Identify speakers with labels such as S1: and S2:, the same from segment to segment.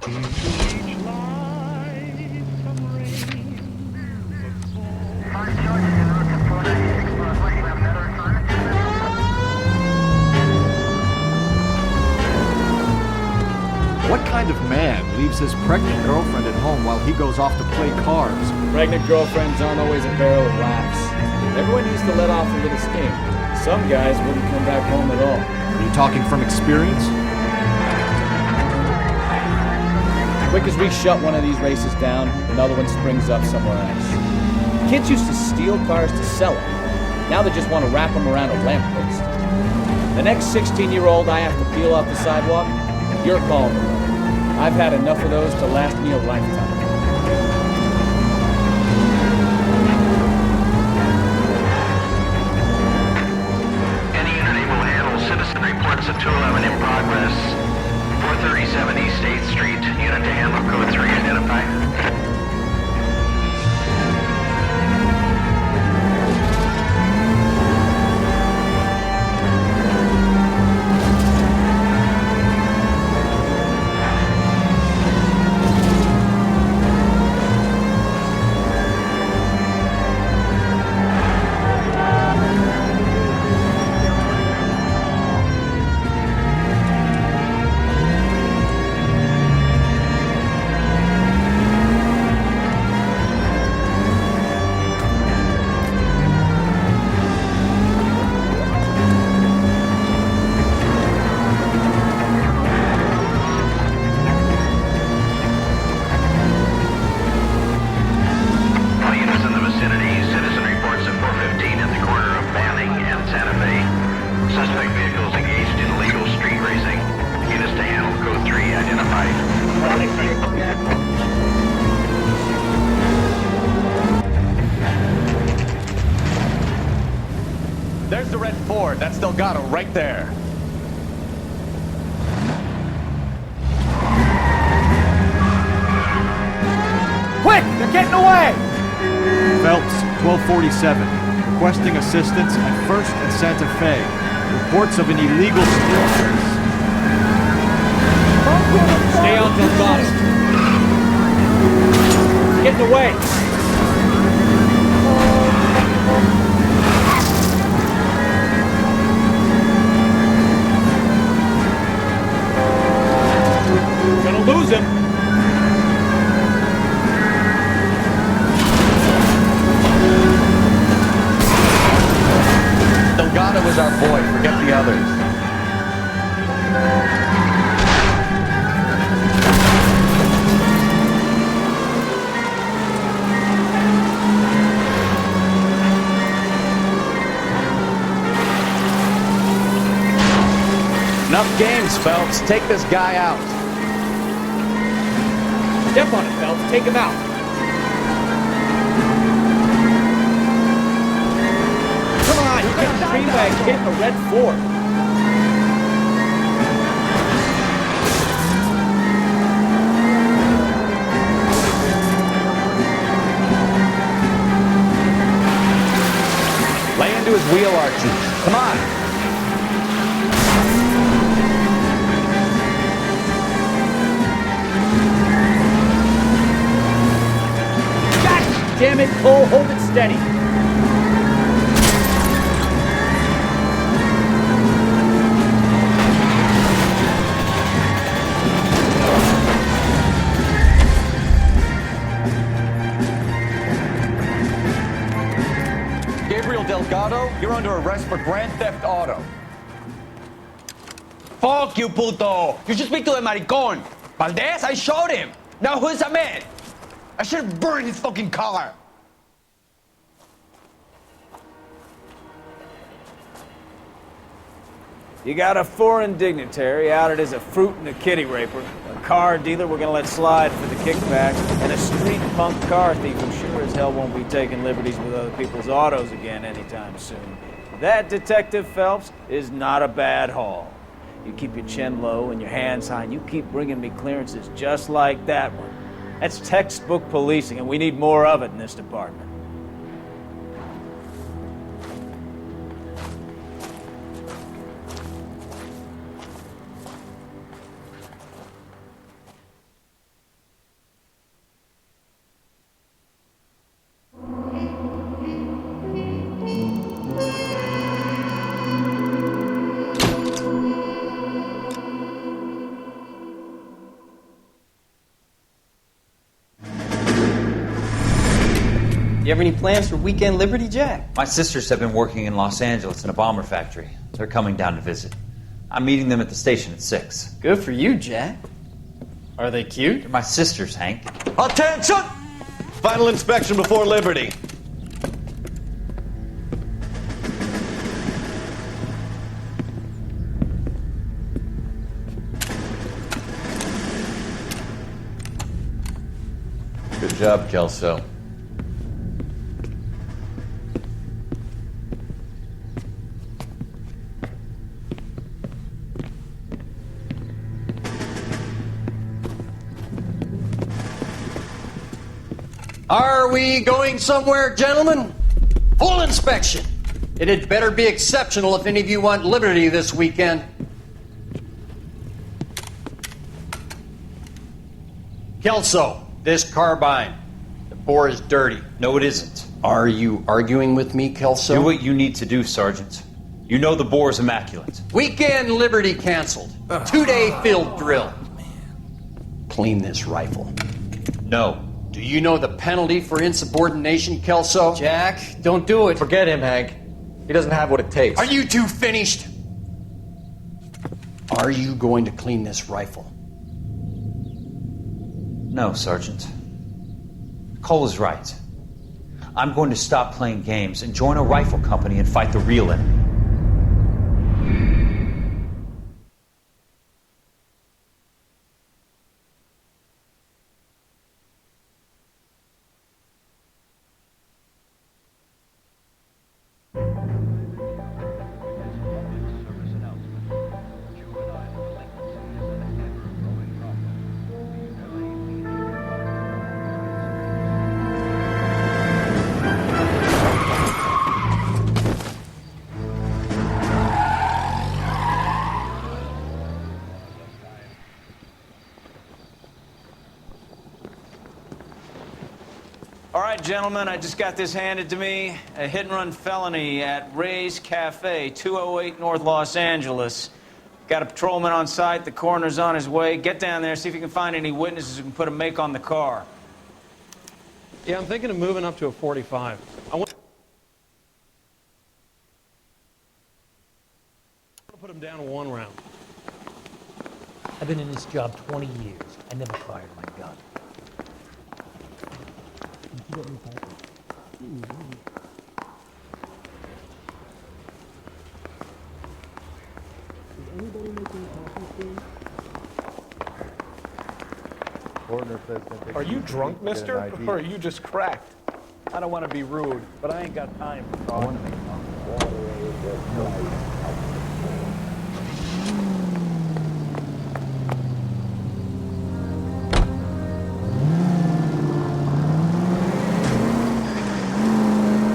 S1: What kind of man leaves his pregnant girlfriend at home while he goes off to play cards?
S2: Pregnant girlfriends aren't always a barrel of laughs. Everyone needs to let off a little steam. Some guys wouldn't come back home at all.
S1: Are you talking from experience?
S2: Quick as we shut one of these races down, another one springs up somewhere else. Kids used to steal cars to sell them. Now they just want to wrap them around a lamppost. The next 16-year-old I have to peel off the sidewalk, you're calling them. I've had enough of those to last me a lifetime.
S3: Any unit able to handle citizen reports of 211 in progress. 437 East 8th Street. Unit to handle code 3 identified.
S4: There's the red Ford. That's Delgado right there.
S2: Quick! They're getting away!
S1: Phelps, 1247. Requesting assistance at 1st and Santa Fe. Reports of an illegal steal race.
S2: Stay on Delgado. Getting away! Gonna lose him.
S4: Delgado is our boy. Forget the others. Enough games, Phelps. Take this guy out.
S2: Step on it, Phelps. Take him out. Come on, you get trained by a kid in a red Ford.
S4: Lay into his wheel arches. Come on.
S2: Damn it, Cole, hold it steady.
S4: Gabriel Delgado, you're under arrest for Grand Theft Auto.
S5: Fuck you, puto! You should speak to the maricón. Valdez, I showed him. Now who's a man? I should have burned his fucking car.
S6: You got a foreign dignitary outed as a fruit and a kitty raper, a car dealer we're gonna let slide for the kickbacks, and a street punk car thief who sure as hell won't be taking liberties with other people's autos again anytime soon. That, Detective Phelps, is not a bad haul. You keep your chin low and your hands high, and you keep bringing me clearances just like that one. That's textbook policing, and we need more of it in this department.
S7: You have any plans for Weekend Liberty, Jack?
S8: My sisters have been working in Los Angeles in a bomber factory. They're coming down to visit. I'm meeting them at the station at 6.
S7: Good for you, Jack. Are they cute?
S8: They're my sisters, Hank.
S9: Attention! Final inspection before Liberty. Good job, Kelso.
S10: Are we going somewhere, gentlemen? Full inspection. It had better be exceptional if any of you want liberty this weekend. Kelso, this carbine. The bore is dirty.
S8: No, it isn't.
S10: Are you arguing with me, Kelso?
S8: Do what you need to do, Sergeant. You know the bore is immaculate.
S10: Weekend liberty canceled. 2-day field drill. Clean this rifle.
S8: No.
S10: Do you know the penalty for insubordination, Kelso?
S7: Jack, don't do it.
S9: Forget him, Hank. He doesn't have what it takes.
S10: Are you two finished? Are you going to clean this rifle?
S8: No, Sergeant. Cole is right. I'm going to stop playing games and join a rifle company and fight the real enemy.
S6: All right, gentlemen, I just got this handed to me. A hit-and-run felony at Ray's Cafe, 208 North Los Angeles. Got a patrolman on site. The coroner's on his way. Get down there, see if you can find any witnesses who can put a make on the car.
S11: Yeah, I'm thinking of moving up to a 45. I want to put him down to 1 round.
S12: I've been in this job 20 years. I never fired my gun.
S11: Are you drunk, mister? Or are you just cracked? I don't want to be rude, but I ain't got time for talking.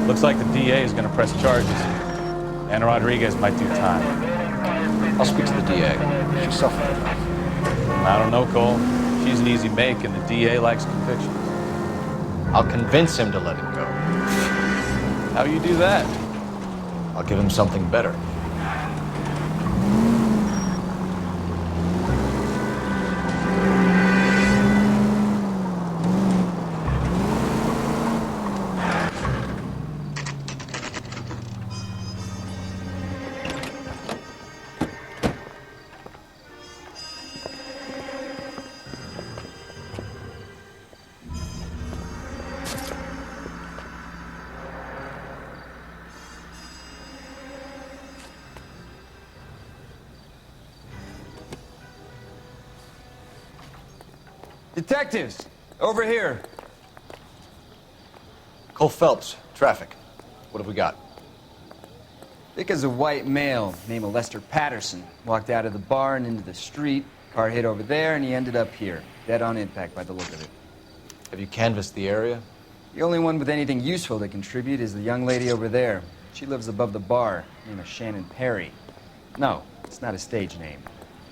S2: Looks like the DA is going to press charges. Anna Rodriguez might do time.
S9: I'll speak to the DA. She's suffering.
S2: I don't know, Cole. She's an easy make, and the DA likes convictions.
S9: I'll convince him to let him go.
S2: How you do that?
S9: I'll give him something better.
S5: Detectives, over here.
S9: Cole Phelps, traffic. What have we got?
S7: Thick as a white male named Lester Patterson walked out of the bar and into the street. Car hit over there, and he ended up here, dead on impact by the look of it.
S9: Have you canvassed the area?
S7: The only one with anything useful to contribute is the young lady over there. She lives above the bar, named is Shannon Perry. No, it's not a stage name.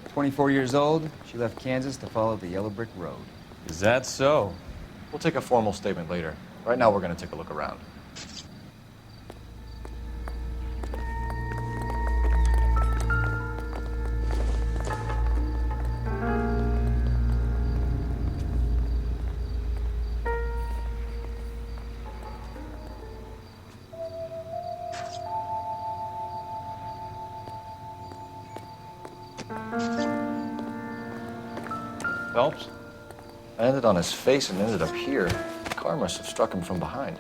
S7: 24 years old, she left Kansas to follow the Yellow Brick Road.
S2: Is that so?
S9: We'll take a formal statement later. Right now, we're going to take a look around.
S13: Phelps? I landed on his face and ended up here. The car must have struck him from behind.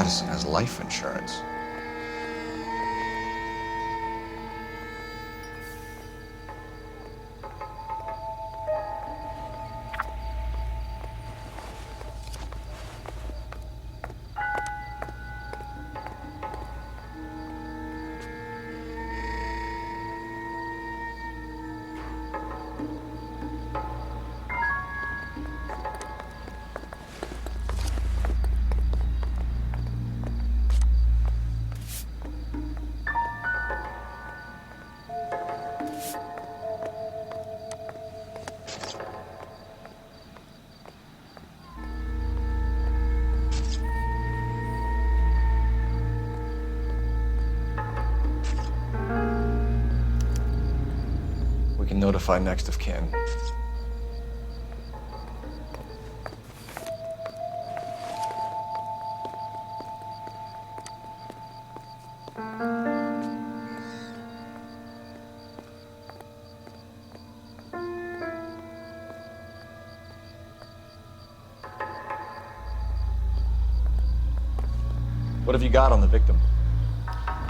S13: Madison has life insurance. We can notify next of kin. What have you got on the victim?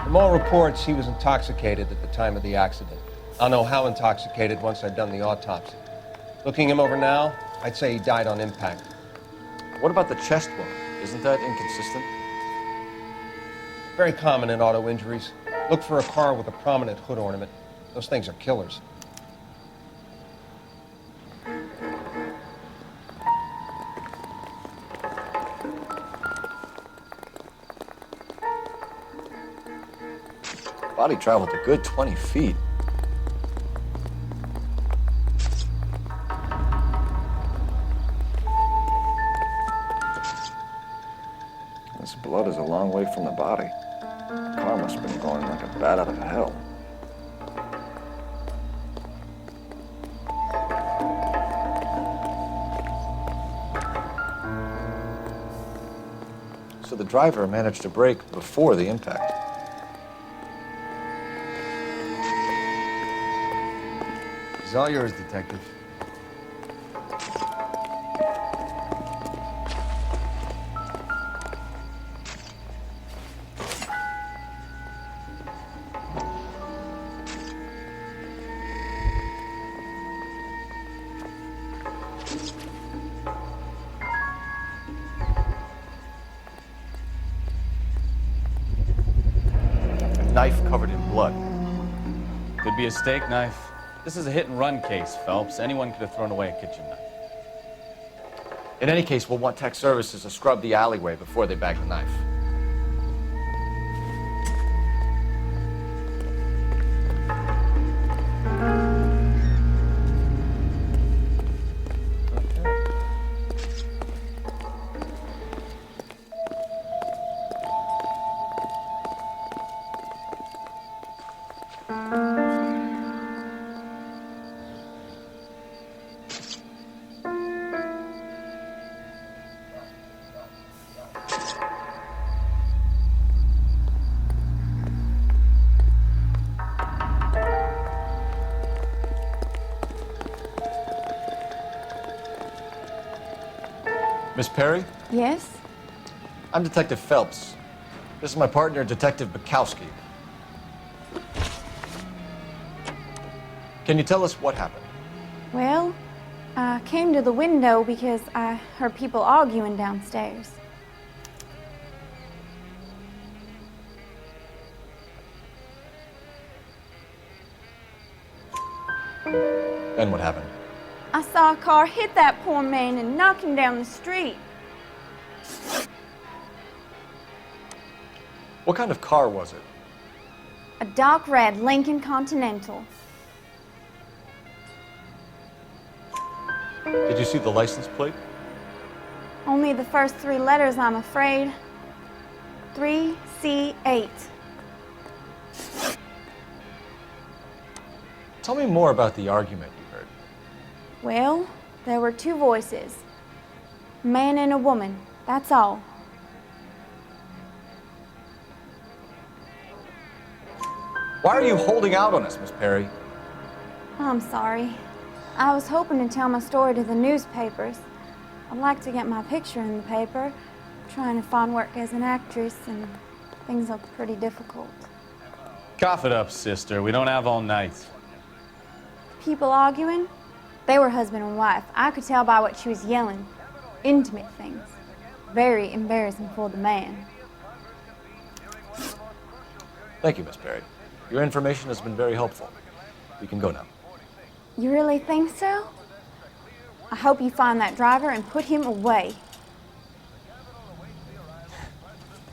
S14: From all reports, he was intoxicated at the time of the accident. I'll know how intoxicated once I've done the autopsy. Looking him over now, I'd say he died on impact.
S13: What about the chest wound? Isn't that inconsistent?
S14: Very common in auto injuries. Look for a car with a prominent hood ornament. Those things are killers.
S13: Body traveled a good 20 feet. This blood is a long way from the body. The car must have been going like a bat out of hell. So the driver managed to brake before the impact.
S7: It's all yours, Detective.
S13: A knife covered in blood.
S2: Could be a steak knife. This is a hit-and-run case, Phelps. Anyone could have thrown away a kitchen knife.
S13: In any case, we'll want tech services to scrub the alleyway before they bag the knife. Miss Perry?
S15: Yes?
S13: I'm Detective Phelps. This is my partner, Detective Bukowski. Can you tell us what happened?
S15: Well, I came to the window because I heard people arguing downstairs.
S13: Then what happened?
S15: I saw a car hit that poor man and knock him down the street.
S13: What kind of car was it?
S15: A dark red Lincoln Continental.
S13: Did you see the license plate?
S15: Only the first 3 letters, I'm afraid. 3C8.
S13: Tell me more about the argument you heard.
S15: Well, there were 2 voices. A man and a woman, that's all.
S13: Why are you holding out on us, Miss Perry?
S15: I'm sorry. I was hoping to tell my story to the newspapers. I'd like to get my picture in the paper. I'm trying to find work as an actress, and things are pretty difficult.
S2: Cough it up, sister. We don't have all night.
S15: People arguing? They were husband and wife. I could tell by what she was yelling. Intimate things. Very embarrassing for the man.
S13: Thank you, Miss Perry. Your information has been very helpful. You can go now.
S15: You really think so? I hope you find that driver and put him away.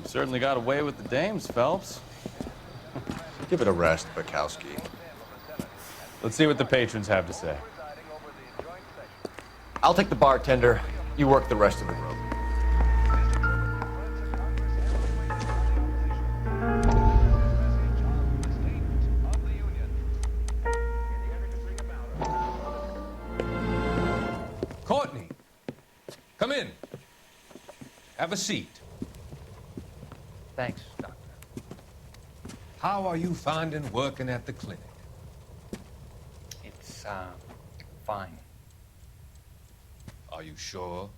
S2: You certainly got away with the dames, Phelps.
S13: Give it a rest, Bukowski.
S2: Let's see what the patrons have to say.
S13: I'll take the bartender. You work the rest of the room.
S16: Courtney, come in. Have a seat.
S17: Thanks, Doctor.
S16: How are you finding working at the clinic?
S17: It's, fine.
S16: Are you sure?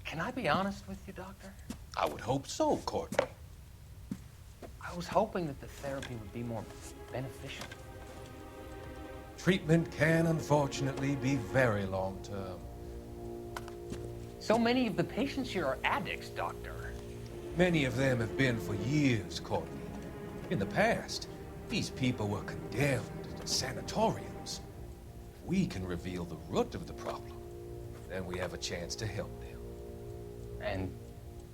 S17: Can I be honest with you, Doctor?
S16: I would hope so, Courtney.
S17: I was hoping that the therapy would be more beneficial.
S16: Treatment can, unfortunately, be very long-term.
S17: So many of the patients here are addicts, Doctor.
S16: Many of them have been for years, Courtney. In the past, these people were condemned to sanatoriums. If we can reveal the root of the problem, then we have a chance to help them.
S17: And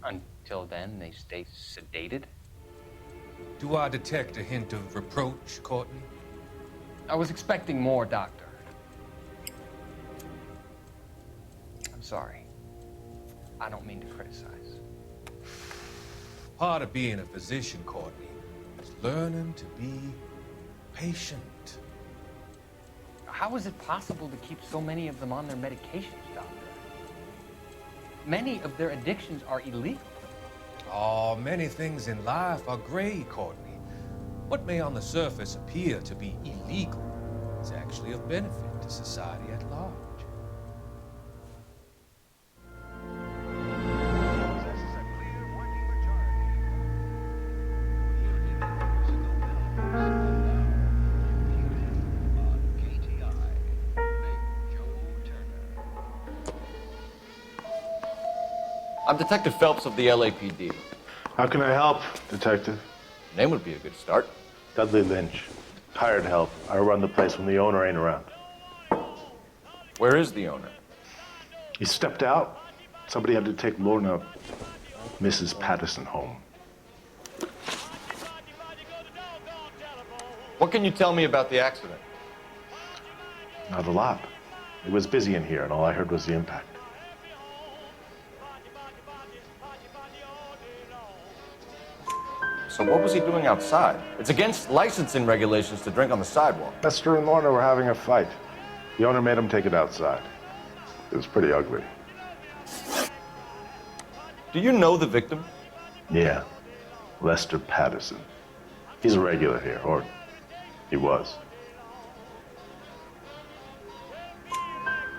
S17: until then, they stay sedated?
S16: Do I detect a hint of reproach, Courtney?
S17: I was expecting more, Doctor. I'm sorry. I don't mean to criticize.
S16: Part of being a physician, Courtney, is learning to be patient.
S17: How is it possible to keep so many of them on their medications, Doctor? Many of their addictions are illegal.
S16: Oh, many things in life are gray, Courtney. What may on the surface appear to be illegal is actually of benefit to society at large.
S13: I'm Detective Phelps of the LAPD.
S18: How can I help, Detective?
S13: Name would be a good start.
S18: Dudley Lynch. Hired help. I run the place when the owner ain't around.
S13: Where is the owner?
S18: He stepped out. Somebody had to take Lorna, Mrs. Patterson, home.
S13: What can you tell me about the accident?
S18: Not a lot. It was busy in here, and all I heard was the impact.
S13: So what was he doing outside? It's against licensing regulations to drink on the sidewalk.
S18: Lester and Lorna were having a fight. The owner made him take it outside. It was pretty ugly.
S13: Do you know the victim?
S18: Yeah. Lester Patterson. He's a regular here, or he was.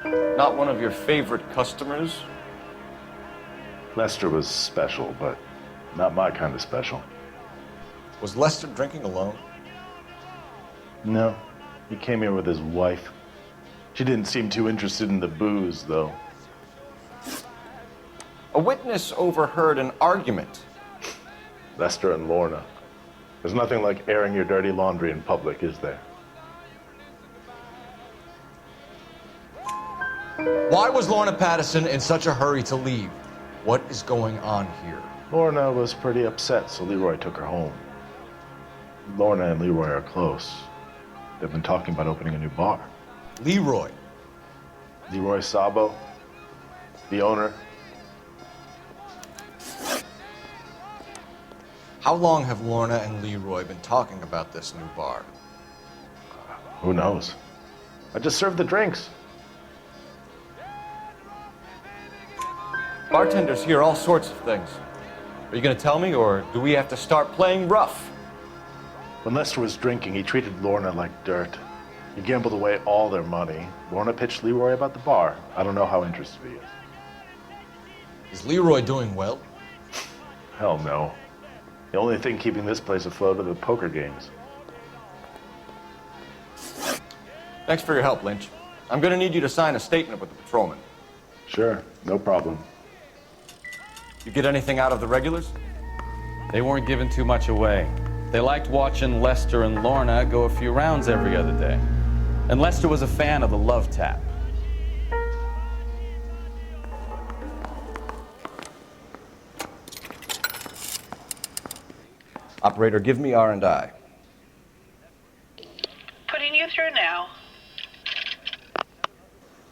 S13: Not one of your favorite customers?
S18: Lester was special, but Not my kind of special.
S9: Was Lester drinking alone?
S18: No. He came here with his wife. She didn't seem too interested in the booze, though.
S9: A witness overheard an argument.
S18: Lester and Lorna. There's nothing like airing your dirty laundry in public, is there?
S9: Why was Lorna Patterson in such a hurry to leave? What is going on here?
S18: Lorna was pretty upset, so Leroy took her home. Lorna and Leroy are close. They've been talking about opening a new bar.
S9: Leroy?
S18: Leroy Sabo, the owner.
S9: How long have Lorna and Leroy been talking about this new bar?
S18: Who knows? I just served the drinks.
S9: Bartenders hear all sorts of things. Are you going to tell me, or do we have to start playing rough?
S18: When Lester was drinking, he treated Lorna like dirt. He gambled away all their money. Lorna pitched Leroy about the bar. I don't know how interested he is.
S9: Is Leroy doing well?
S18: Hell no. The only thing keeping this place afloat are the poker games.
S9: Thanks for your help, Lynch. I'm going to need you to sign a statement with the patrolman.
S18: Sure, no problem.
S9: You get anything out of the regulars?
S19: They weren't giving too much away. They liked watching Lester and Lorna go a few rounds every other day. And Lester was a fan of the love tap.
S9: Operator, give me R&I.
S20: Putting you through now.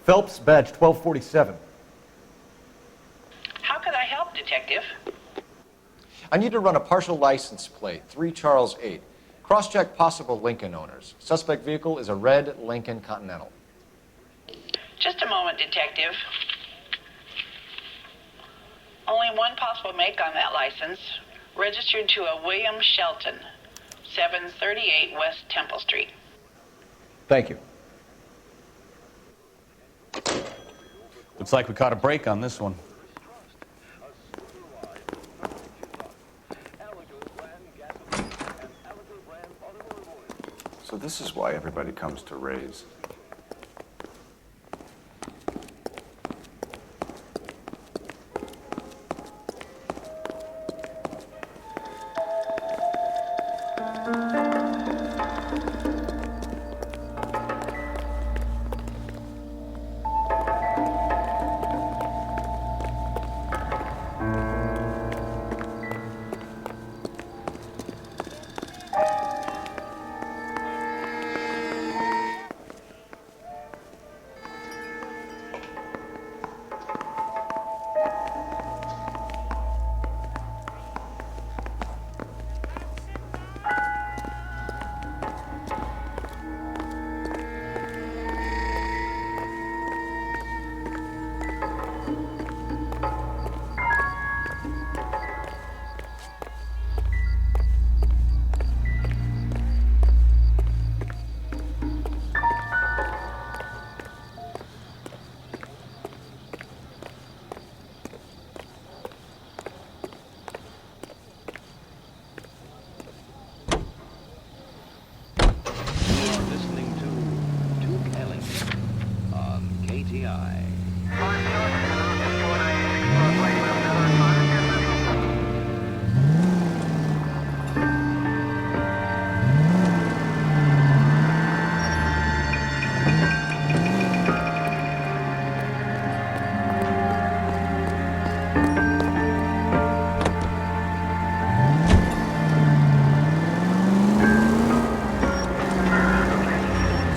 S9: Phelps, badge 1247.
S20: How could I help, Detective?
S9: I need to run a partial license plate, 3 Charles 8. Cross-check possible Lincoln owners. Suspect vehicle is a red Lincoln Continental.
S20: Just a moment, Detective. Only one possible make on that license. Registered to a William Shelton, 738 West Temple Street.
S9: Thank you.
S19: Looks like we caught a break on this one.
S13: So this is why everybody comes to Ray's.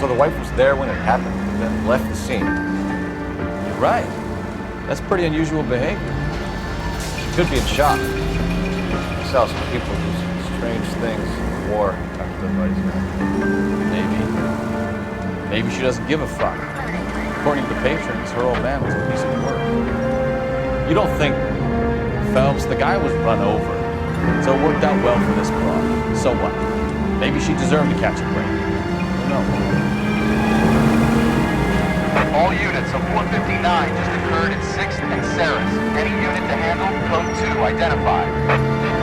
S9: So the wife was there when it happened and then left the scene.
S19: You're right. That's pretty unusual behavior.
S9: She could be in shock. I saw some people do some strange things in the war.
S19: Maybe she doesn't give a fuck. According to the patrons, her old man was a piece of work. You don't think, Phelps, the guy was run over. So it worked out well for this broad. So what? Maybe she deserved to catch a break. Who knows?
S3: All units, a 459 just occurred at 6th and Saris. Any unit to handle, code 2, identified.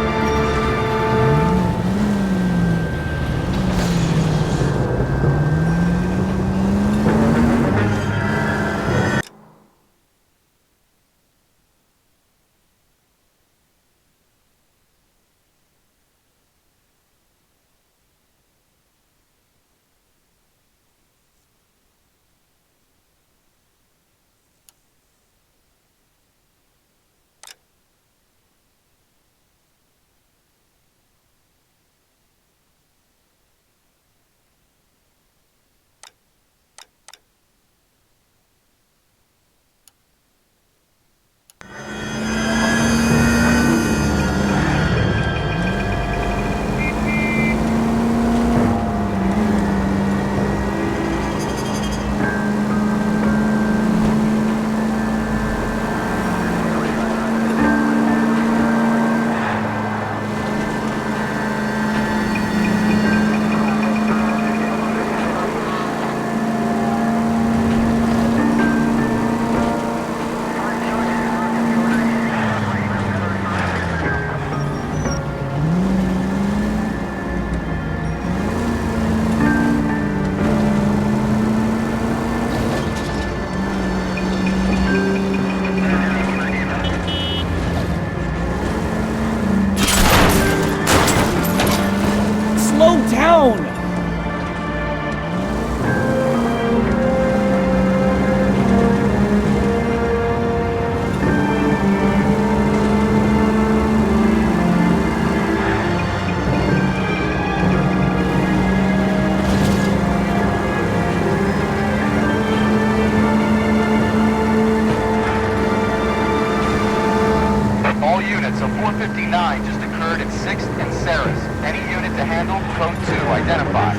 S3: a 459 just occurred at 6th and Saris. Any unit to handle, code 2, identify.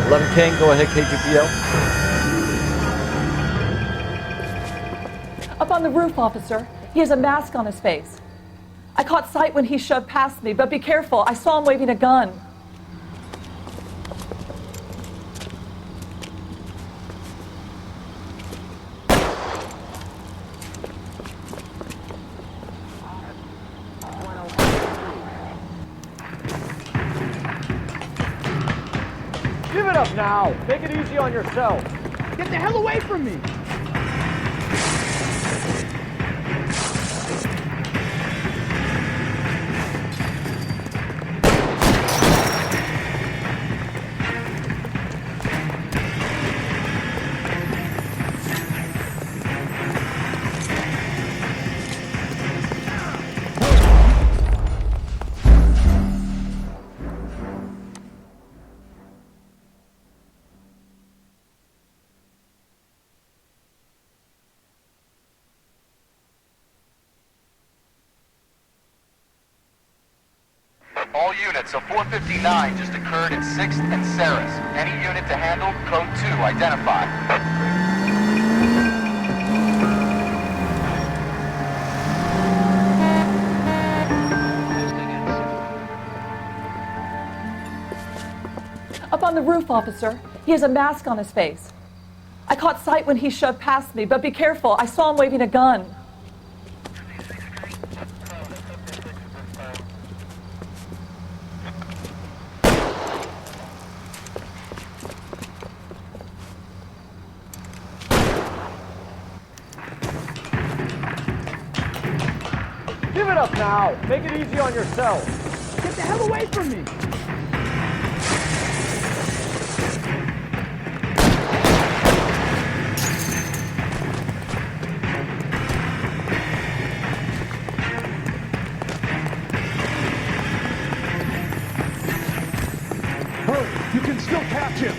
S9: 11 King, go ahead, KGPL.
S21: Up on the roof, officer. He has a mask on his face. I caught sight when he shoved past me, but be careful. I saw him waving a gun.
S11: Give it up now. Take it easy on yourself. Get the hell away from me.
S3: All units, a 459 just occurred at 6th and Saris. Any unit to handle, code 2, identify.
S21: Up on the roof, officer. He has a mask on his face. I caught sight when he shoved past me, but be careful. I saw him waving a gun.
S11: Give it up now. Take it easy on yourself. Get the hell away from me. Hurry, you can still catch him.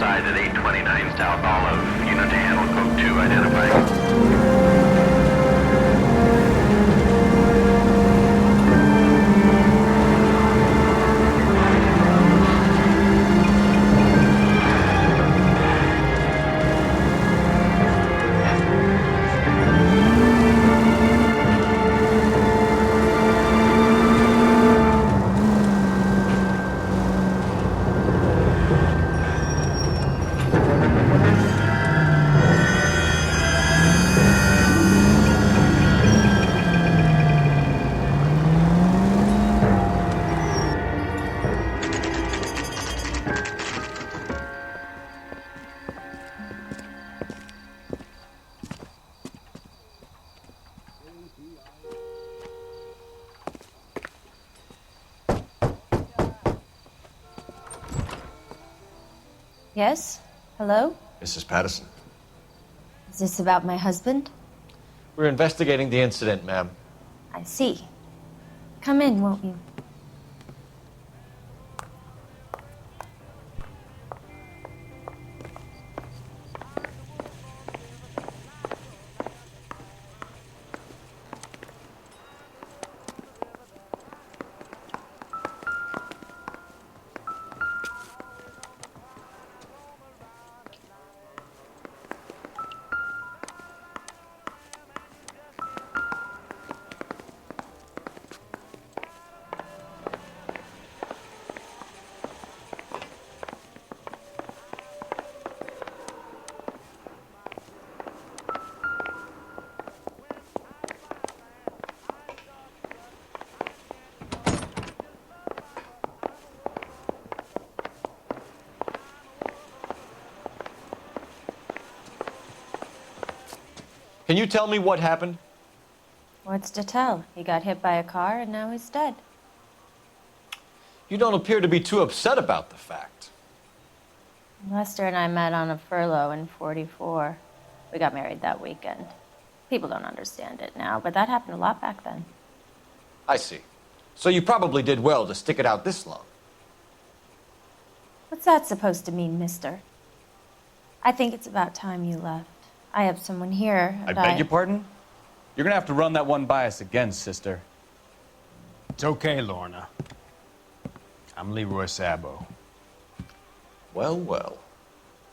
S3: outside at 829 South Olive. Unit to handle code 2 identified.
S1: Yes? Hello?
S9: Mrs. Patterson.
S1: Is this about my husband?
S9: We're investigating the incident, ma'am.
S1: I see. Come in, won't you?
S9: Can you tell me what happened?
S1: What's to tell? He got hit by a car and now he's dead.
S9: You don't appear to be too upset about the fact.
S1: Lester and I met on a furlough in '44. We got married that weekend. People don't understand it now, but that happened a lot back then.
S9: I see. So you probably did well to stick it out this long.
S1: What's that supposed to mean, mister? I think it's about time you left. I have someone here.
S19: I beg your pardon? You're gonna have to run that one by us again, sister.
S22: It's okay, Lorna. I'm Leroy Sabo.
S9: Well, well.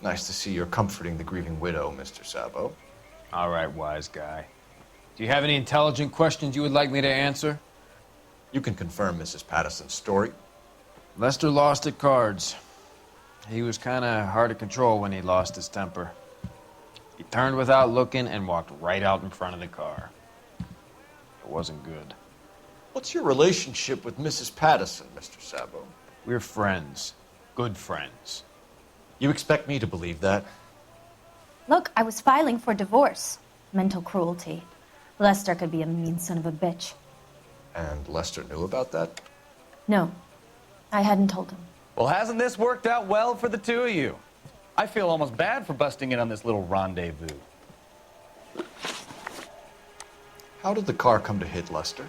S9: Nice to see you're comforting the grieving widow, Mr. Sabo.
S22: All right, wise guy. Do you have any intelligent questions you would like me to answer?
S9: You can confirm Mrs. Patterson's story.
S22: Lester lost at cards. He was kind of hard to control when he lost his temper. He turned without looking and walked right out in front of the car. It wasn't good.
S9: What's your relationship with Mrs. Patterson, Mr. Sabo?
S22: We're friends. Good friends.
S9: You expect me to believe that?
S1: Look, I was filing for divorce. Mental cruelty. Lester could be a mean son of a bitch.
S9: And Lester knew about that?
S1: No, I hadn't told him.
S19: Well, hasn't this worked out well for the two of you? I feel almost bad for busting in on this little rendezvous.
S9: How did the car come to hit Lester?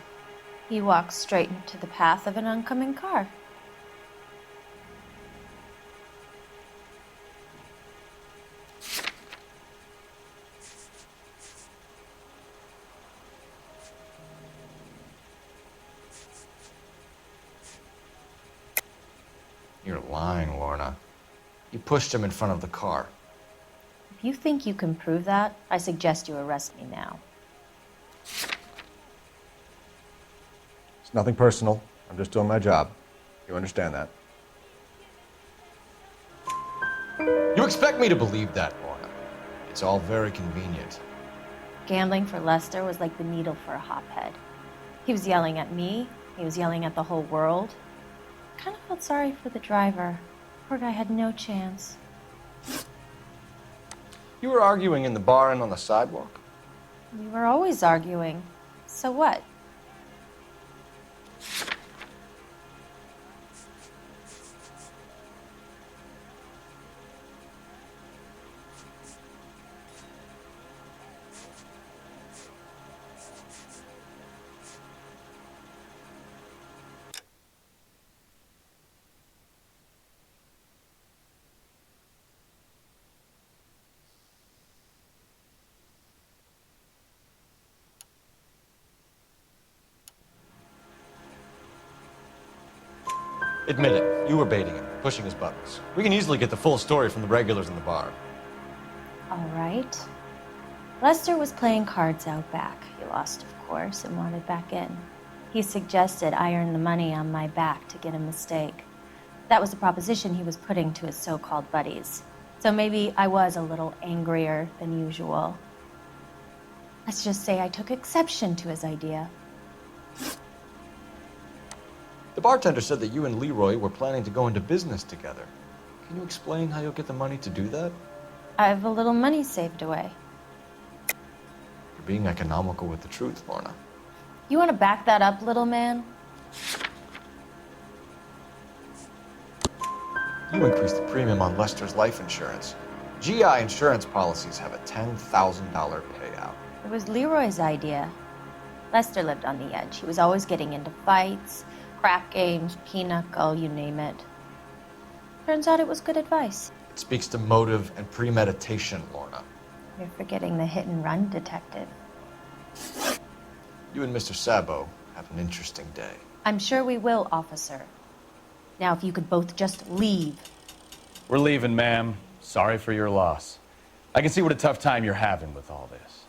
S1: He walked straight into the path of an oncoming car.
S9: You're lying, Lorna. You pushed him in front of the car.
S1: If you think you can prove that, I suggest you arrest me now.
S9: It's nothing personal. I'm just doing my job. You understand that? You expect me to believe that, Lorna. It's all very convenient.
S1: Gambling for Lester was like the needle for a hophead. He was yelling at me. He was yelling at the whole world. I kind of felt sorry for the driver. Poor guy had no chance.
S9: You were arguing in the bar and on the sidewalk?
S1: We were always arguing. So what?
S9: Admit it, you were baiting him, pushing his buttons. We can easily get the full story from the regulars in the bar.
S1: All right. Lester was playing cards out back. He lost, of course, and wanted back in. He suggested I earn the money on my back to get a mistake. That was the proposition he was putting to his so-called buddies. So maybe I was a little angrier than usual. Let's just say I took exception to his idea.
S9: The bartender said that you and Leroy were planning to go into business together. Can you explain how you'll get the money to do that?
S1: I have a little money saved away.
S9: You're being economical with the truth, Lorna.
S1: You want to back that up, little man?
S9: You increased the premium on Lester's life insurance. GI insurance policies have a $10,000 payout.
S1: It was Leroy's idea. Lester lived on the edge. He was always getting into fights, crap games, pinochle, you name it. Turns out it was good advice.
S9: It speaks to motive and premeditation, Lorna.
S1: You're forgetting the hit-and-run detective.
S9: You and Mr. Sabo have an interesting day.
S1: I'm sure we will, officer. Now, if you could both just leave.
S19: We're leaving, ma'am. Sorry for your loss. I can see what a tough time you're having with all this.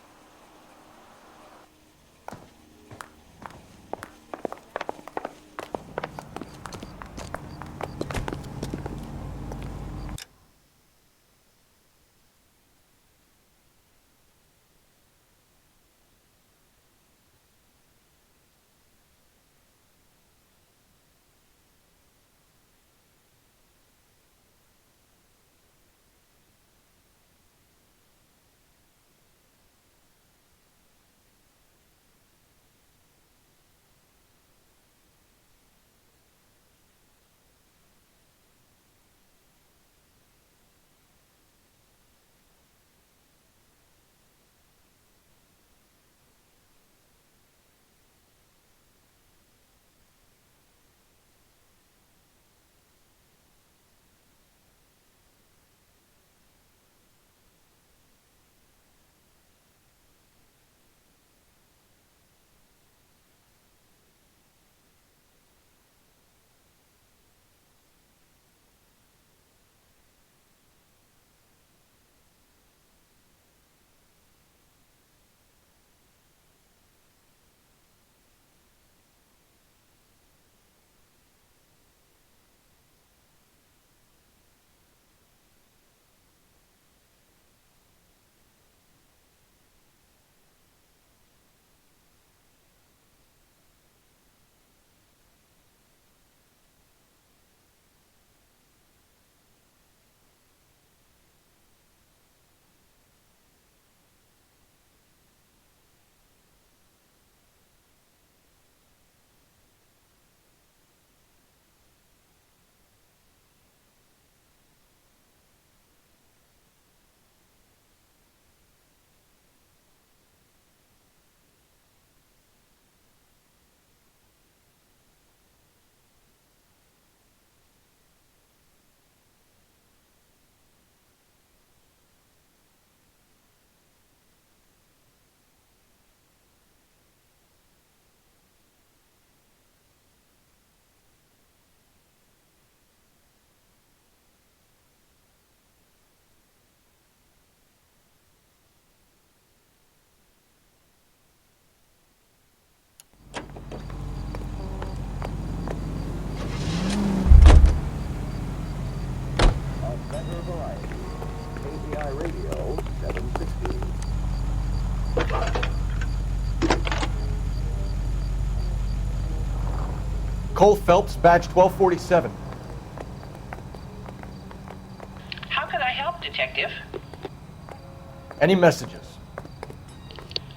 S9: Cole Phelps, badge 1247.
S20: How could I help, Detective?
S9: Any messages?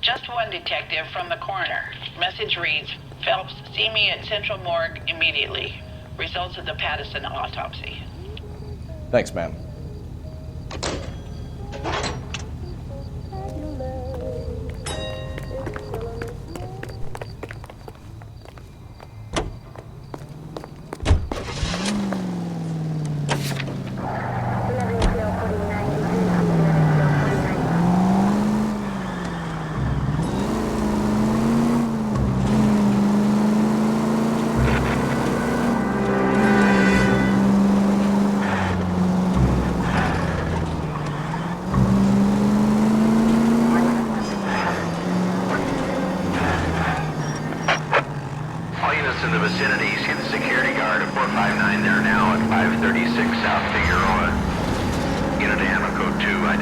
S20: Just one, Detective, from the coroner. Message reads, Phelps, see me at Central Morgue immediately. Results of the Pattison autopsy.
S9: Thanks, ma'am.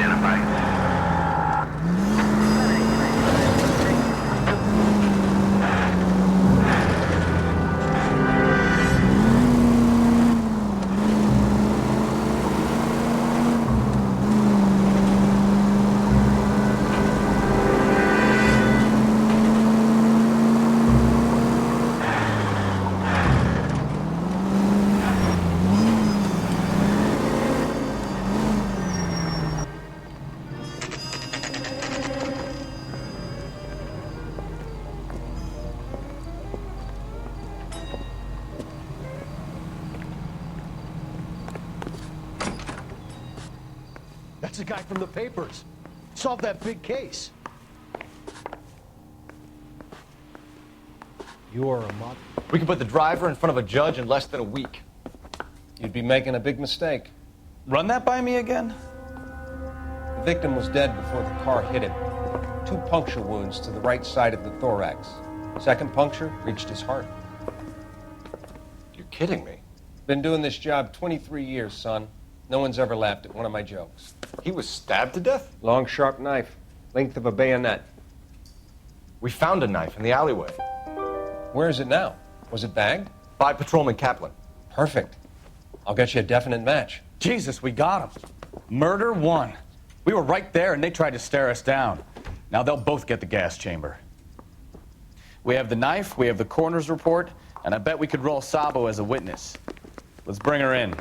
S3: identify.
S11: That's the guy from the papers. Solved that big case. You are a mod.
S9: We can put the driver in front of a judge in less than a week.
S14: You'd be making a big mistake.
S19: Run that by me again?
S14: The victim was dead before the car hit him. 2 puncture wounds to the right side of the thorax. Second puncture reached his heart.
S9: You're kidding me.
S14: Been doing this job 23 years, son. No one's ever laughed at one of my jokes.
S9: He was stabbed to death?
S14: Long, sharp knife. Length of a bayonet.
S9: We found a knife in the alleyway.
S14: Where is it now? Was it bagged?
S9: By Patrolman Kaplan.
S14: Perfect. I'll get you a definite match.
S19: Jesus, we got him. Murder 1. We were right there and they tried to stare us down. Now they'll both get the gas chamber. We have the knife, we have the coroner's report, and I bet we could roll Sabo as a witness. Let's bring her in.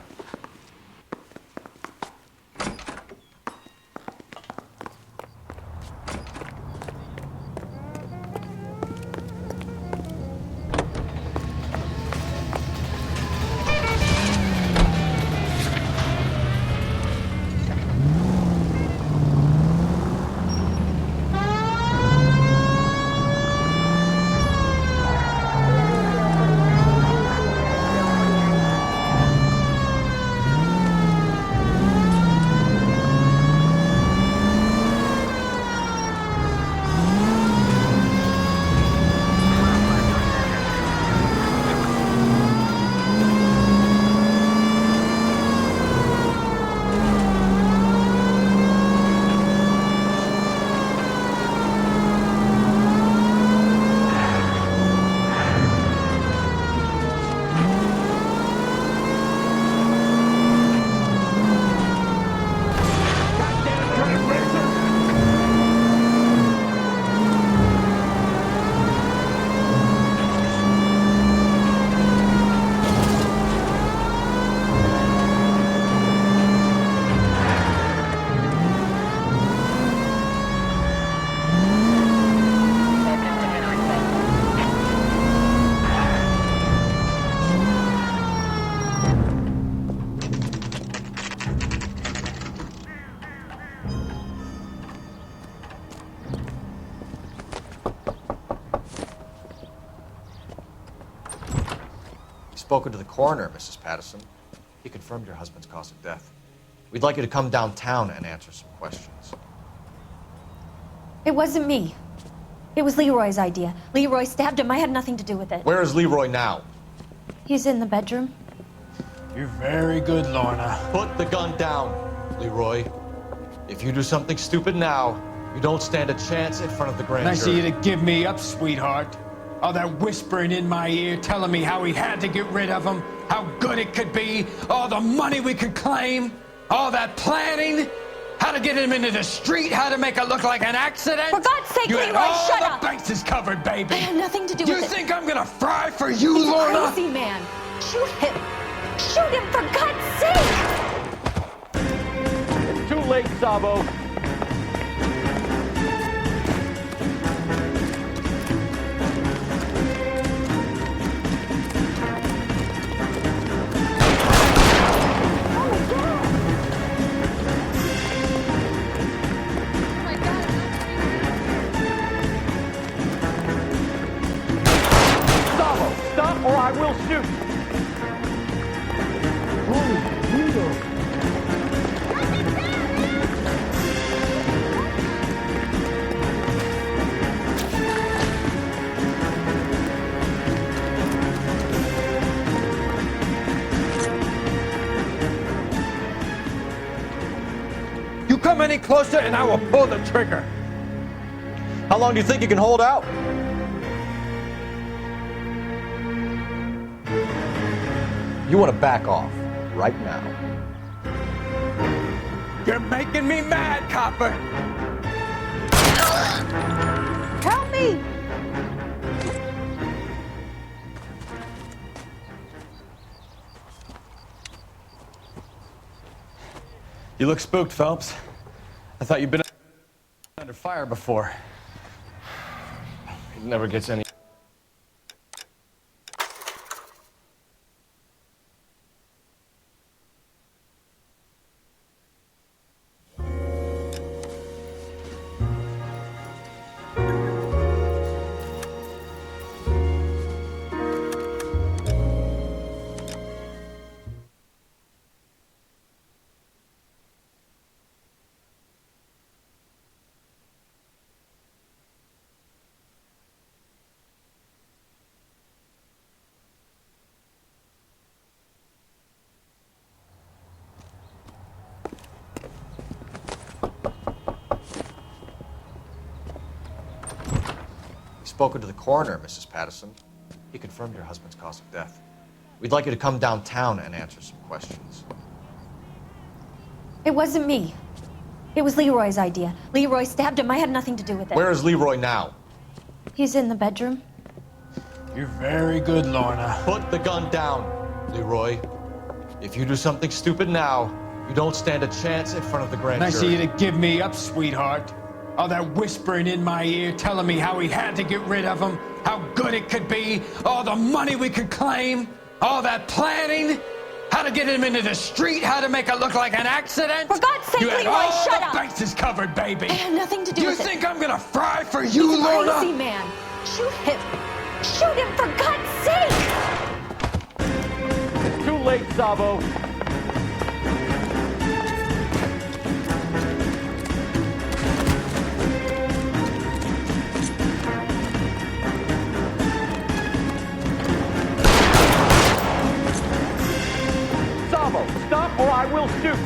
S9: Spoken to the coroner, Mrs. Patterson. He confirmed your husband's cause of death. We'd like you to come downtown and answer some questions.
S1: It wasn't me. It was Leroy's idea. Leroy stabbed him. I had nothing to do with it.
S9: Where is Leroy now?
S1: He's in the bedroom.
S22: You're very good, Lorna.
S9: Put the gun down, Leroy. If you do something stupid now, you don't stand a chance in front of the grand
S22: Nice of
S9: jury.
S22: you to give me up, sweetheart. All that whispering in my ear telling me how we had to get rid of him, how good it could be, all the money we could claim, all that planning, how to get him into the street, how to make it look like an accident.
S1: For God's sake,
S22: you
S1: Leroy,
S22: had all
S1: shut
S22: the
S1: up!
S22: bases covered, baby.
S1: I had nothing to do with it.
S22: You think I'm gonna fry for you,
S1: He's
S22: Lorna?
S1: a crazy man. Shoot him. Shoot him, for God's sake!
S11: It's too late, Sabo. Stop or I will shoot!
S14: come any closer and I will pull the trigger.
S9: How long do you think you can hold out? You want to back off right now.
S14: You're making me mad, copper.
S15: Help me!
S5: You look spooked, Phelps. I thought you'd been under fire before.
S13: It never gets any...
S9: Spoken to the coroner, Mrs. Patterson. He confirmed your husband's cause of death. We'd like you to come downtown and answer some questions.
S1: It wasn't me. It was Leroy's idea. Leroy stabbed him. I had nothing to do with it.
S9: Where is Leroy now?
S1: He's in the bedroom.
S14: You're very good, Lorna.
S9: Put the gun down, Leroy. If you do something stupid now, you don't stand a chance in front of the grand
S14: Nice of
S9: jury.
S14: you to give me up, sweetheart. All that whispering in my ear telling me how we had to get rid of him, how good it could be, all the money we could claim, all that planning, how to get him into the street, how to make it look like an accident.
S1: For God's sake,
S14: you had
S1: Leroy,
S14: all
S1: shut
S14: the
S1: up!
S14: bases covered, baby.
S1: I had nothing to do with it.
S14: You think I'm gonna fry for you,
S1: He's a
S14: Lorna?
S1: crazy man. Shoot him. Shoot him, for God's sake!
S11: It's too late, Sabo. Sabo, stop or I will shoot.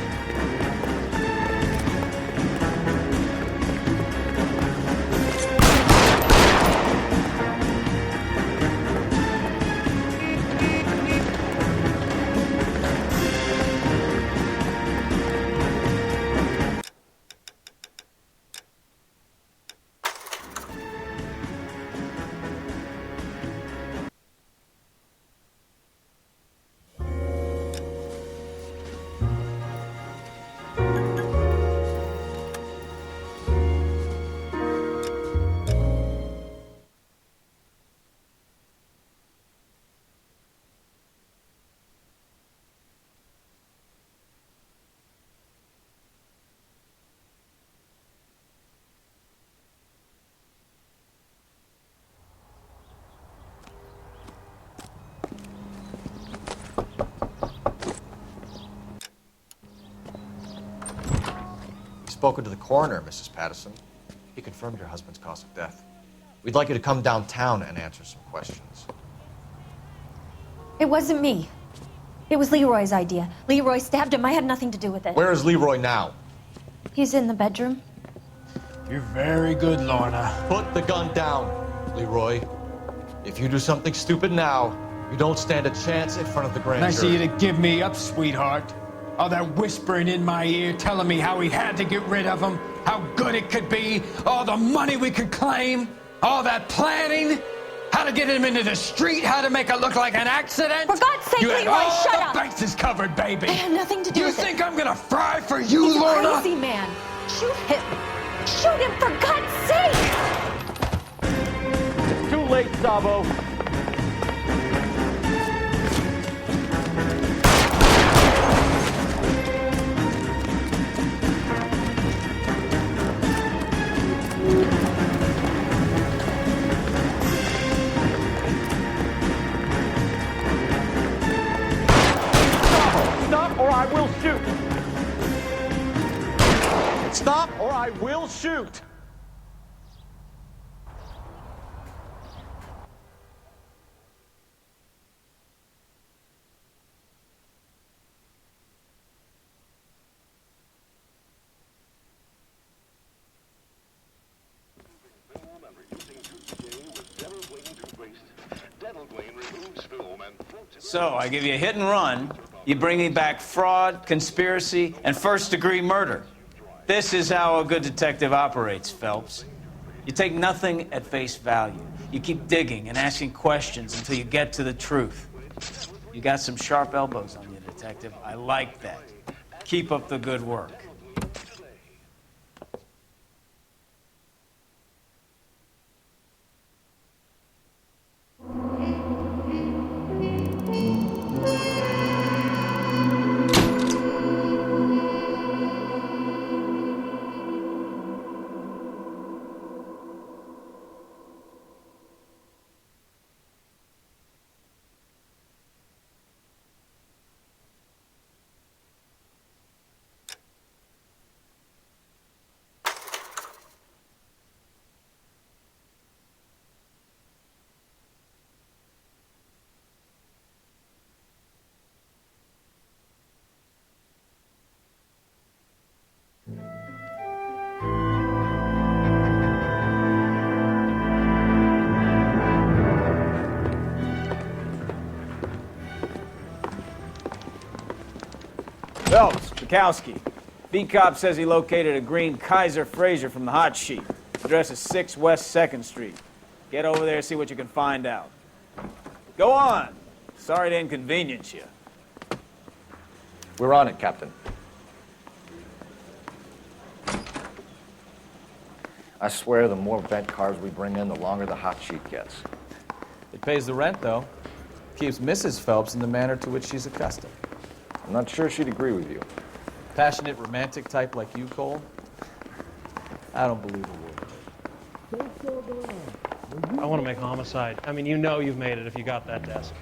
S9: Spoken to the coroner, Mrs. Patterson. He confirmed your husband's cause of death. We'd like you to come downtown and answer some questions.
S1: It wasn't me. It was Leroy's idea. Leroy stabbed him. I had nothing to do with it.
S9: Where is Leroy now?
S1: He's in the bedroom.
S14: You're very good, Lorna.
S9: Put the gun down, Leroy. If you do something stupid now, you don't stand a chance in front of the grand
S14: Nice
S9: jury.
S14: of you to give me up, sweetheart. All that whispering in my ear telling me how we had to get rid of him, how good it could be, all the money we could claim, all that planning, how to get him into the street, how to make it look like an accident.
S1: For God's sake,
S14: you had
S1: Leroy,
S14: all
S1: shut
S14: the
S1: up!
S14: bases covered, baby.
S1: I had nothing to do
S14: You
S1: with it.
S14: think I'm gonna fry for you,
S1: He's
S14: Lorna?
S1: a crazy man. Shoot him. Shoot him, for God's sake!
S11: It's too late, Sabo. Stop or I will shoot. Stop or I will shoot.
S6: So, I give you a hit and run, you bring me back fraud, conspiracy, and first-degree murder. This is how a good detective operates, Phelps. You take nothing at face value. You keep digging and asking questions until you get to the truth. You got some sharp elbows on you, detective. I like that. Keep up the good work. Phelps, Bukowski. B-Cop says he located a green Kaiser Fraser from the hot sheet. Address is 6 West 2nd Street. Get over there and see what you can find out. Go on. Sorry to inconvenience you.
S9: We're on it, Captain. I swear the more bent cars we bring in, the longer the hot sheet gets.
S2: It pays the rent, though. Keeps Mrs. Phelps in the manner to which she's accustomed.
S9: I'm not sure she'd agree with you.
S2: Passionate, romantic type like you, Cole? I don't believe a word.
S11: I want to make homicide. I mean, you know you've made it if you got that desk.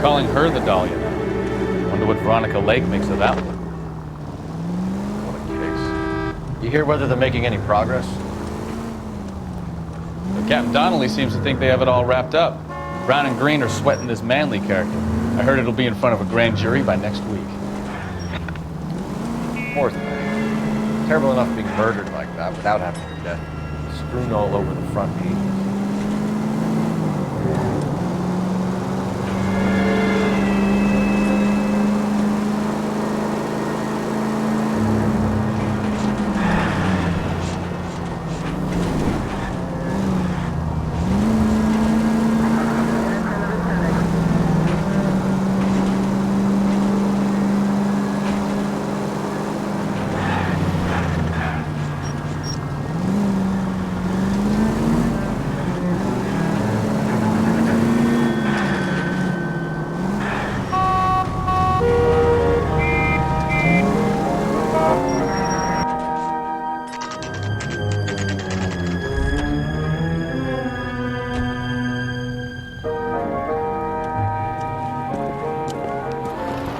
S19: Calling her the Dahlia. Wonder what Veronica Lake makes of that one.
S9: What a case. You hear whether they're making any progress?
S19: But Captain Donnelly seems to think they have it all wrapped up. Brown and Green are sweating this Manley character. I heard it'll be in front of a grand jury by next week.
S9: Poor thing. Terrible enough being murdered like that without having her death strewn all over the front pages.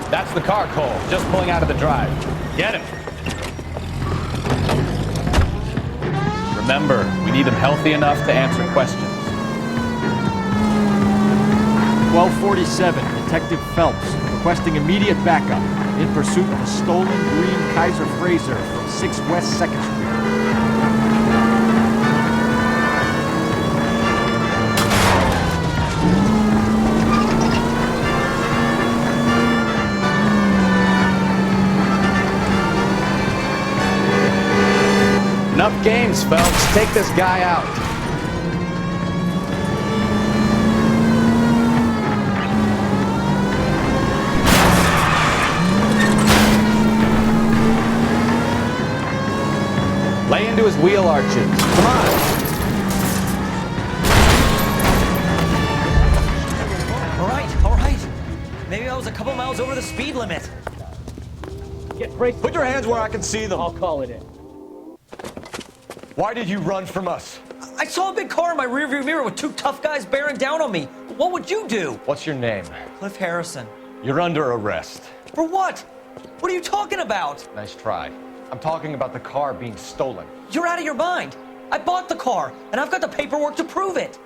S19: That's the car, Cole. Just pulling out of the drive. Get him. Remember, we need him healthy enough to answer questions.
S4: 1247, Detective Phelps, requesting immediate backup in pursuit of a stolen green Kaiser Fraser from 6 West 2nd Street.
S19: Enough games, Phelps. Take this guy out. Lay into his wheel arches. Come on.
S10: All right. Maybe I was a couple miles over the speed limit.
S9: Put your hands where I can see them.
S12: I'll call it in.
S9: Why did you run from us?
S10: I saw a big car in my rearview mirror with 2 tough guys bearing down on me. What would you do?
S9: What's your name?
S10: Cliff Harrison.
S9: You're under arrest.
S10: For what? What are you talking about?
S9: Nice try. I'm talking about the car being stolen.
S10: You're out of your mind. I bought the car, and I've got the paperwork to prove it.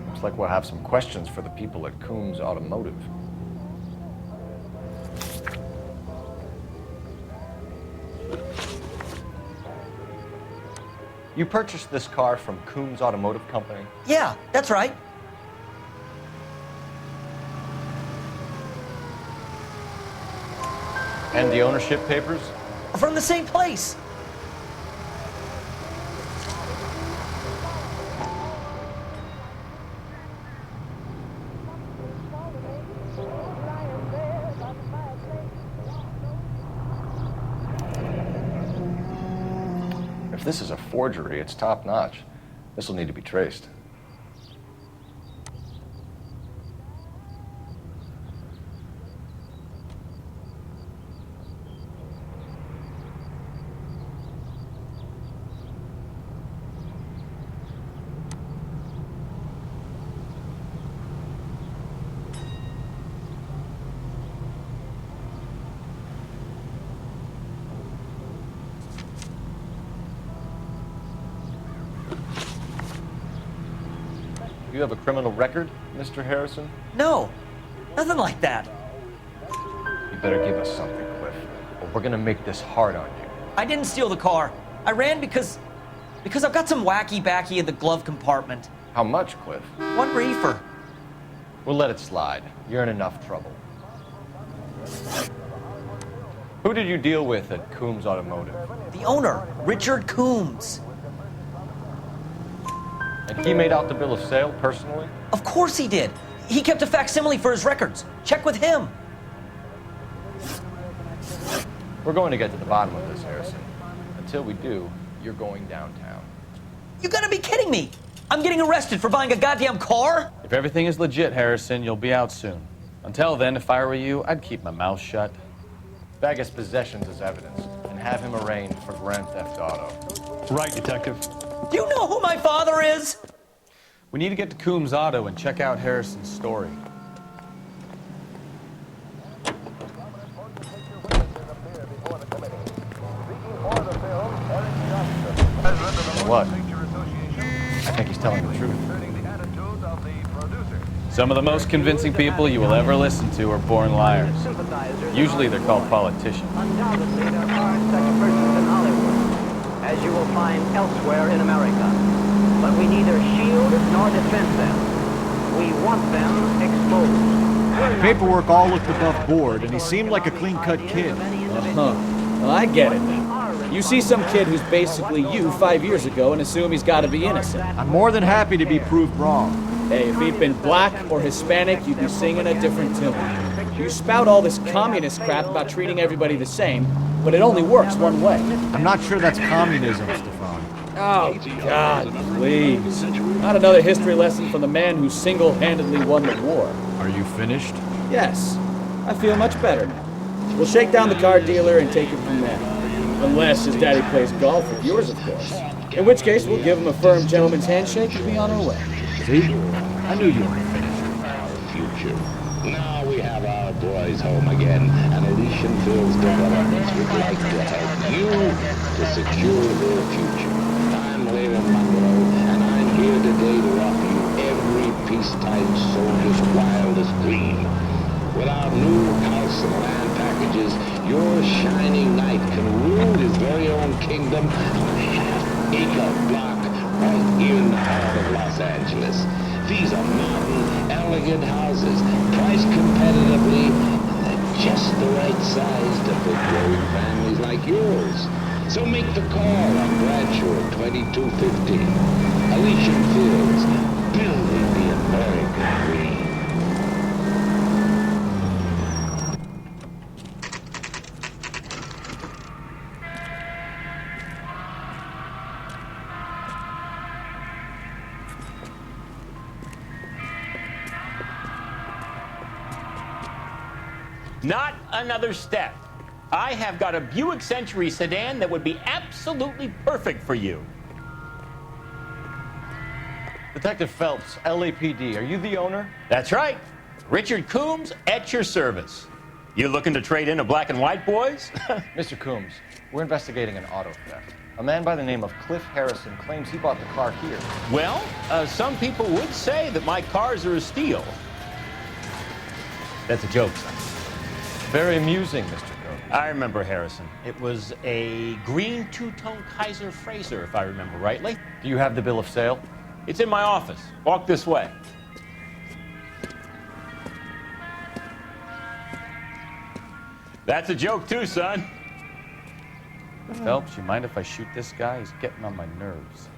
S9: Looks like we'll have some questions for the people at Coombs Automotive. You purchased this car from Coombs Automotive Company?
S10: Yeah, that's right.
S9: And the ownership papers?
S10: From the same place.
S9: If this is a forgery, it's top-notch. This will need to be traced. Do you have a criminal record, Mr. Harrison?
S10: No, nothing like that.
S9: You better give us something, Cliff, or we're gonna make this hard on you.
S10: I didn't steal the car. I ran because I've got some wacky backy in the glove compartment.
S9: How much, Cliff?
S10: 1 reefer.
S9: We'll let it slide. You're in enough trouble. Who did you deal with at Coombs Automotive?
S10: The owner, Richard Coombs.
S9: And he made out the bill of sale personally?
S10: Of course he did. He kept a facsimile for his records. Check with him.
S9: We're going to get to the bottom of this, Harrison. Until we do, you're going downtown.
S10: You gotta be kidding me! I'm getting arrested for buying a goddamn car?
S19: If everything is legit, Harrison, you'll be out soon. Until then, if I were you, I'd keep my mouth shut.
S9: Bag his possessions as evidence, and have him arraigned for grand theft auto.
S11: Right, Detective.
S10: Do you know who my father is?
S19: We need to get to Coombs Auto and check out Harrison's story.
S9: What? I think he's telling the truth.
S19: Some of the most convincing people you will ever listen to are born liars. Usually they're called politicians.
S7: Undoubtedly, there are such persons in Hollywood, as you will find elsewhere in America. But we neither shield nor defend them. We want them exposed.
S4: The paperwork all looked above board, and he seemed like a clean-cut kid.
S2: Well, I get it now. You see some kid who's basically you 5 years ago and assume he's got to be innocent.
S4: I'm more than happy to be proved wrong.
S2: Hey, if he'd been black or Hispanic, you'd be singing a different tune. You spout all this communist crap about treating everybody the same, but it only works one way.
S4: I'm not sure that's communism, Stefan.
S2: Oh, God, please. Not another history lesson from the man who single-handedly won the war.
S4: Are you finished?
S2: Yes. I feel much better now. We'll shake down the car dealer and take it from there. Unless his daddy plays golf with yours, of course. In which case, we'll give him a firm gentleman's handshake and be on our way.
S4: See? I knew you were finished.
S8: Future. Now we have our boys home again, and Elysian Fields Developments would like to help you to secure their future. I'm Larry Monroe, and I'm here today to offer you every peacetime soldier's wildest dream. With our new house and land packages, your shining knight can rule his very own kingdom on a half-acre block right here in the heart of Los Angeles. These are modern, elegant houses, priced competitively, and they're just the right size to fit growing families like yours. So make the call on Bradshaw 2250. Elysian Fields, building the American dream.
S16: Not another step. I have got a Buick Century sedan that would be absolutely perfect for you.
S9: Detective Phelps, LAPD, are you the owner?
S16: That's right. Richard Coombs at your service. You looking to trade in a black and white, boys?
S9: Mr. Coombs, we're investigating an auto theft. A man by the name of Cliff Harrison claims he bought the car here.
S16: Well, some people would say that my cars are a steal. That's a joke, son.
S9: Very amusing, Mr. Coombs.
S16: I remember Harrison. It was a green two-tone Kaiser Frazer, if I remember rightly.
S9: Do you have the bill of sale?
S16: It's in my office. Walk this way. That's a joke too, son.
S2: Phelps, you mind if I shoot this guy? He's getting on my nerves.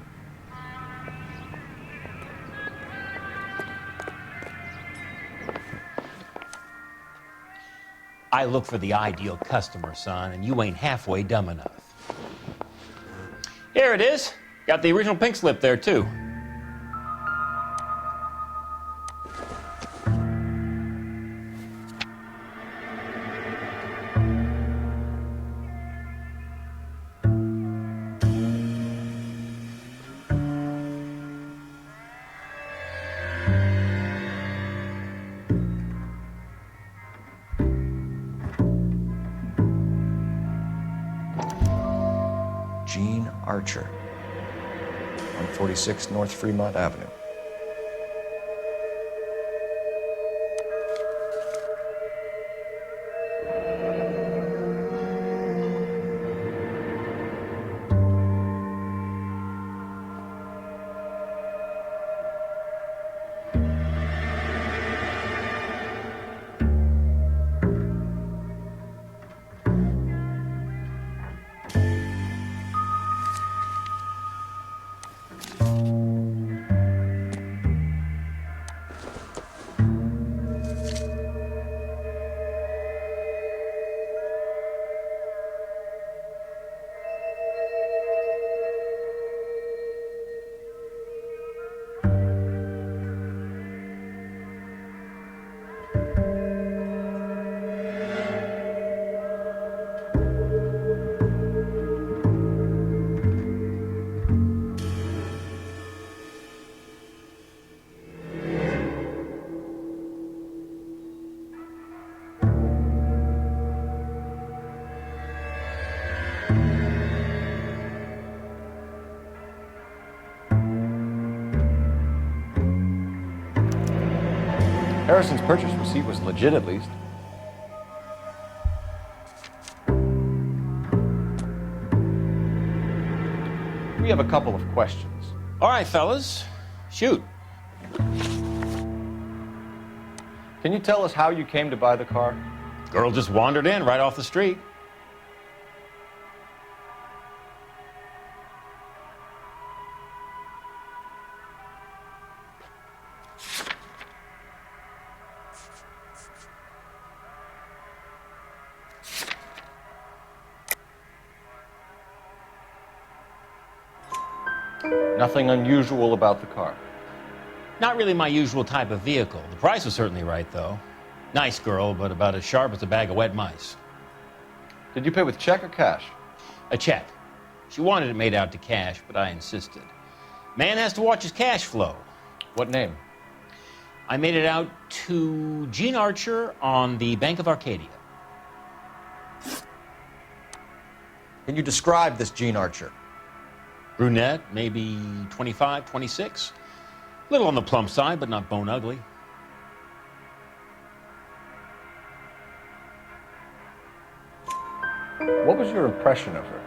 S16: I look for the ideal customer, son, and you ain't halfway dumb enough. Here it is. Got the original pink slip there, too.
S9: Gene Archer, 146 North Fremont Avenue. Harrison's purchase receipt was legit, at least. We have a couple of questions.
S16: All right, fellas. Shoot.
S9: Can you tell us how you came to buy the car?
S16: Girl just wandered in right off the street.
S9: Nothing unusual about the car.
S16: Not really my usual type of vehicle. The price was certainly right, though. Nice girl, but about as sharp as a bag of wet mice.
S9: Did you pay with check or cash?
S16: A check. She wanted it made out to cash, but I insisted. Man has to watch his cash flow.
S9: What name?
S16: I made it out to Gene Archer on the Bank of Arcadia.
S9: Can you describe this Gene Archer?
S16: Brunette, maybe 25, 26. A little on the plump side, but not bone ugly.
S9: What was your impression of her?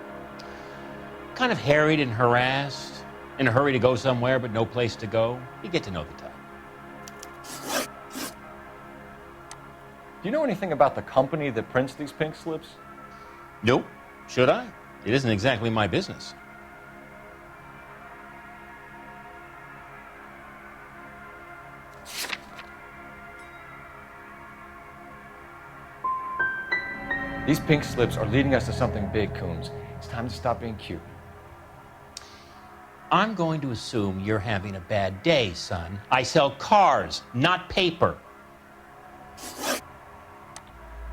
S16: Kind of harried and harassed, in a hurry to go somewhere but no place to go. You get to know the type.
S9: Do you know anything about the company that prints these pink slips?
S16: Nope. Should I? It isn't exactly my business.
S9: These pink slips are leading us to something big, Coombs. It's time to stop being cute.
S16: I'm going to assume you're having a bad day, son. I sell cars, not paper.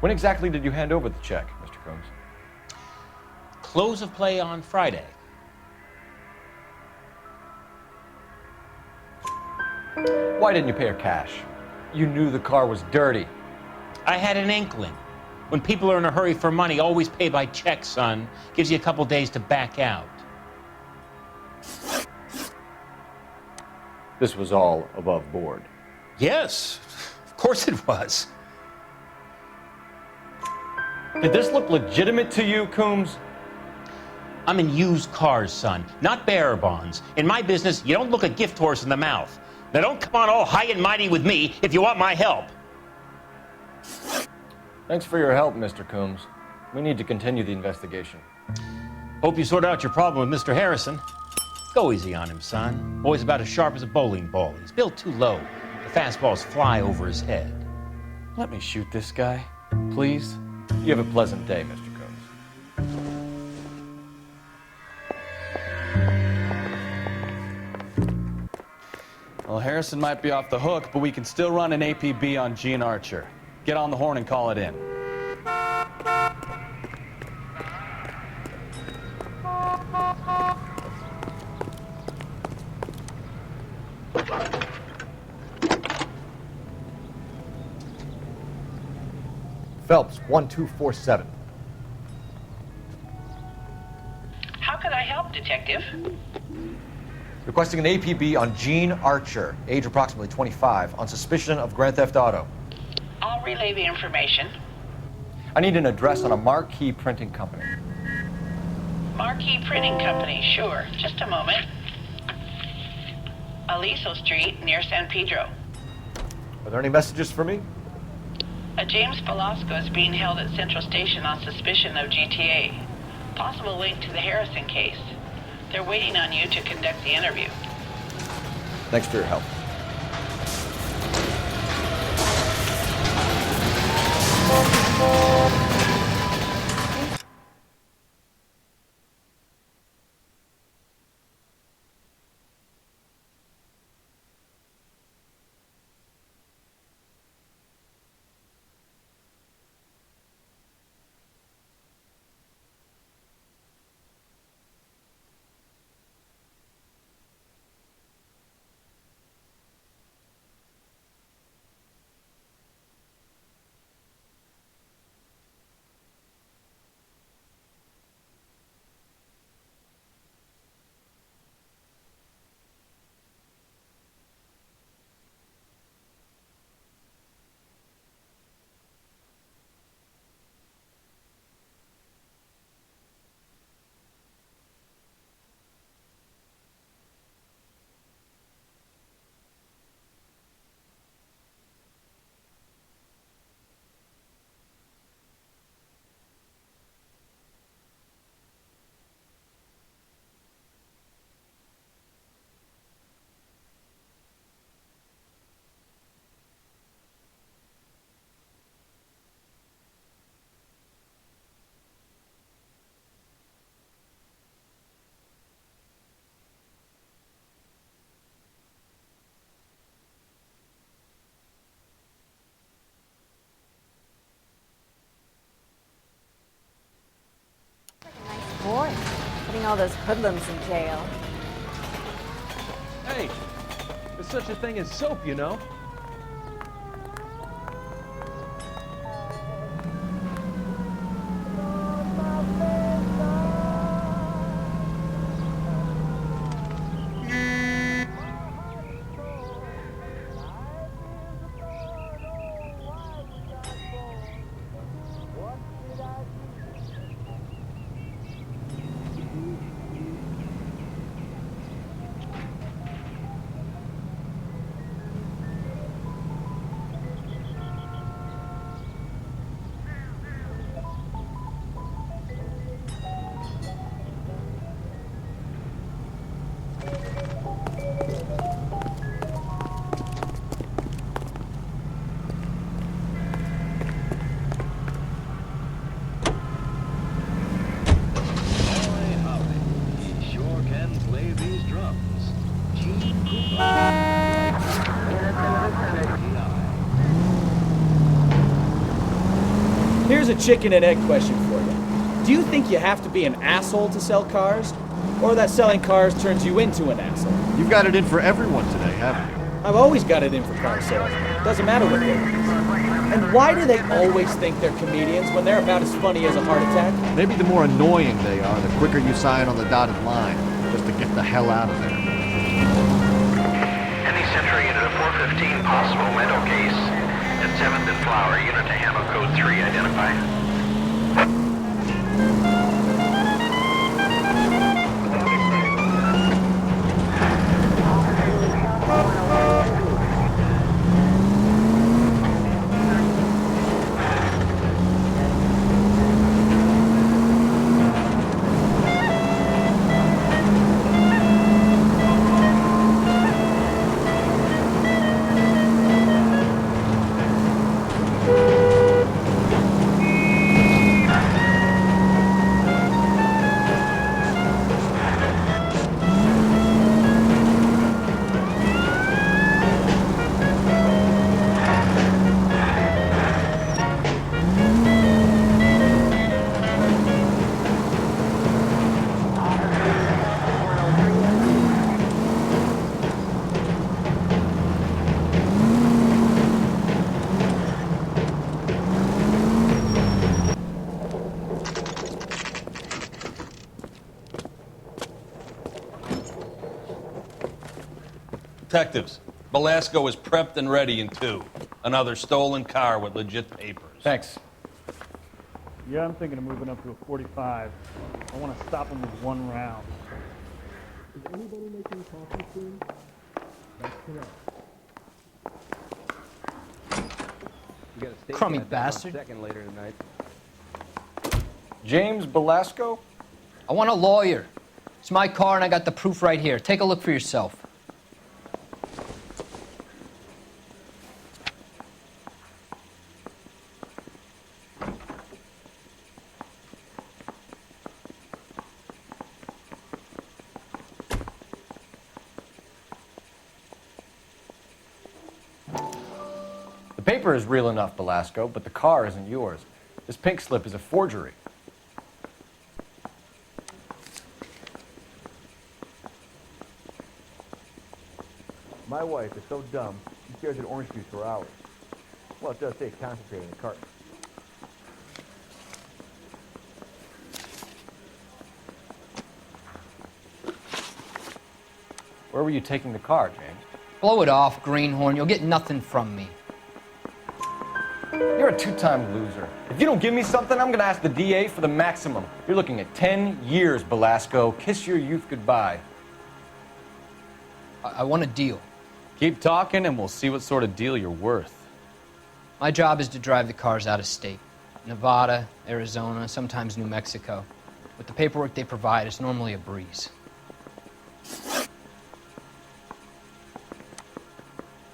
S9: When exactly did you hand over the check, Mr. Coombs?
S16: Close of play on Friday.
S9: Why didn't you pay her cash? You knew the car was dirty.
S16: I had an inkling. When people are in a hurry for money, always pay by check, son. Gives you a couple days to back out.
S9: This was all above board.
S16: Yes, of course it was.
S9: Did this look legitimate to you, Coombs?
S16: I'm in used cars, son, not bearer bonds. In my business, you don't look a gift horse in the mouth. Now don't come on all high and mighty with me if you want my help.
S9: Thanks for your help, Mr. Coombs. We need to continue the investigation.
S16: Hope you sort out your problem with Mr. Harrison. Go easy on him, son. Boy's about as sharp as a bowling ball. He's built too low. The fastballs fly over his head.
S9: Let me shoot this guy, please. You have a pleasant day, Mr. Coombs.
S2: Well, Harrison might be off the hook, but we can still run an APB on Gene Archer. Get on the horn and call it in.
S9: Phelps, 1247.
S20: How could I help, Detective?
S9: Requesting an APB on Gene Archer, age approximately 25, on suspicion of grand theft auto.
S20: I'll relay the information.
S9: I need an address on a marquee printing company.
S20: Marquee Printing Company, sure. Just a moment. Aliso Street, near San Pedro.
S9: Are there any messages for me?
S20: A James Velasco is being held at Central Station on suspicion of GTA. Possible link to the Harrison case. They're waiting on you to conduct the interview.
S9: Thanks for your help.
S17: Boy, putting all those hoodlums in jail.
S11: Hey, there's such a thing as soap, you know?
S8: play these drums. Gene Cooper.
S2: Here's a chicken and egg question for you. Do you think you have to be an asshole to sell cars? Or that selling cars turns you into an asshole?
S4: You've got it in for everyone today, haven't you?
S2: I've always got it in for car sales. Doesn't matter what they do. And why do they always think they're comedians when they're about as funny as a heart attack?
S4: Maybe the more annoying they are, the quicker you sign on the dotted line, just to get the hell out of there.
S3: Any Century into the 415 possible Meadow case at 7th and Flower. Unit to handle code 3. Identify.
S18: Detectives, Velasco is prepped and ready in 2. Another stolen car with legit papers.
S2: Thanks.
S11: Yeah, I'm thinking of moving up to a 45. I want to stop him with 1 round.
S21: Is anybody making coffee soon? That's correct.
S23: Crummy bastard.
S21: Second later tonight.
S9: James Velasco?
S23: I want a lawyer. It's my car and I got the proof right here. Take a look for yourself.
S9: The paper is real enough, Velasco, but the car isn't yours. This pink slip is a forgery.
S21: My wife is so dumb, she stares at orange juice for hours. Well, it does say concentrate in the carton.
S9: Where were you taking the car, James?
S23: Blow it off, greenhorn. You'll get nothing from me.
S9: You're a 2-time loser. If you don't give me something, I'm gonna ask the DA for the maximum. You're looking at 10 years, Velasco. Kiss your youth goodbye.
S23: I want a deal.
S19: Keep talking and we'll see what sort of deal you're worth.
S23: My job is to drive the cars out of state. Nevada, Arizona, sometimes New Mexico. With the paperwork they provide, it's normally a breeze.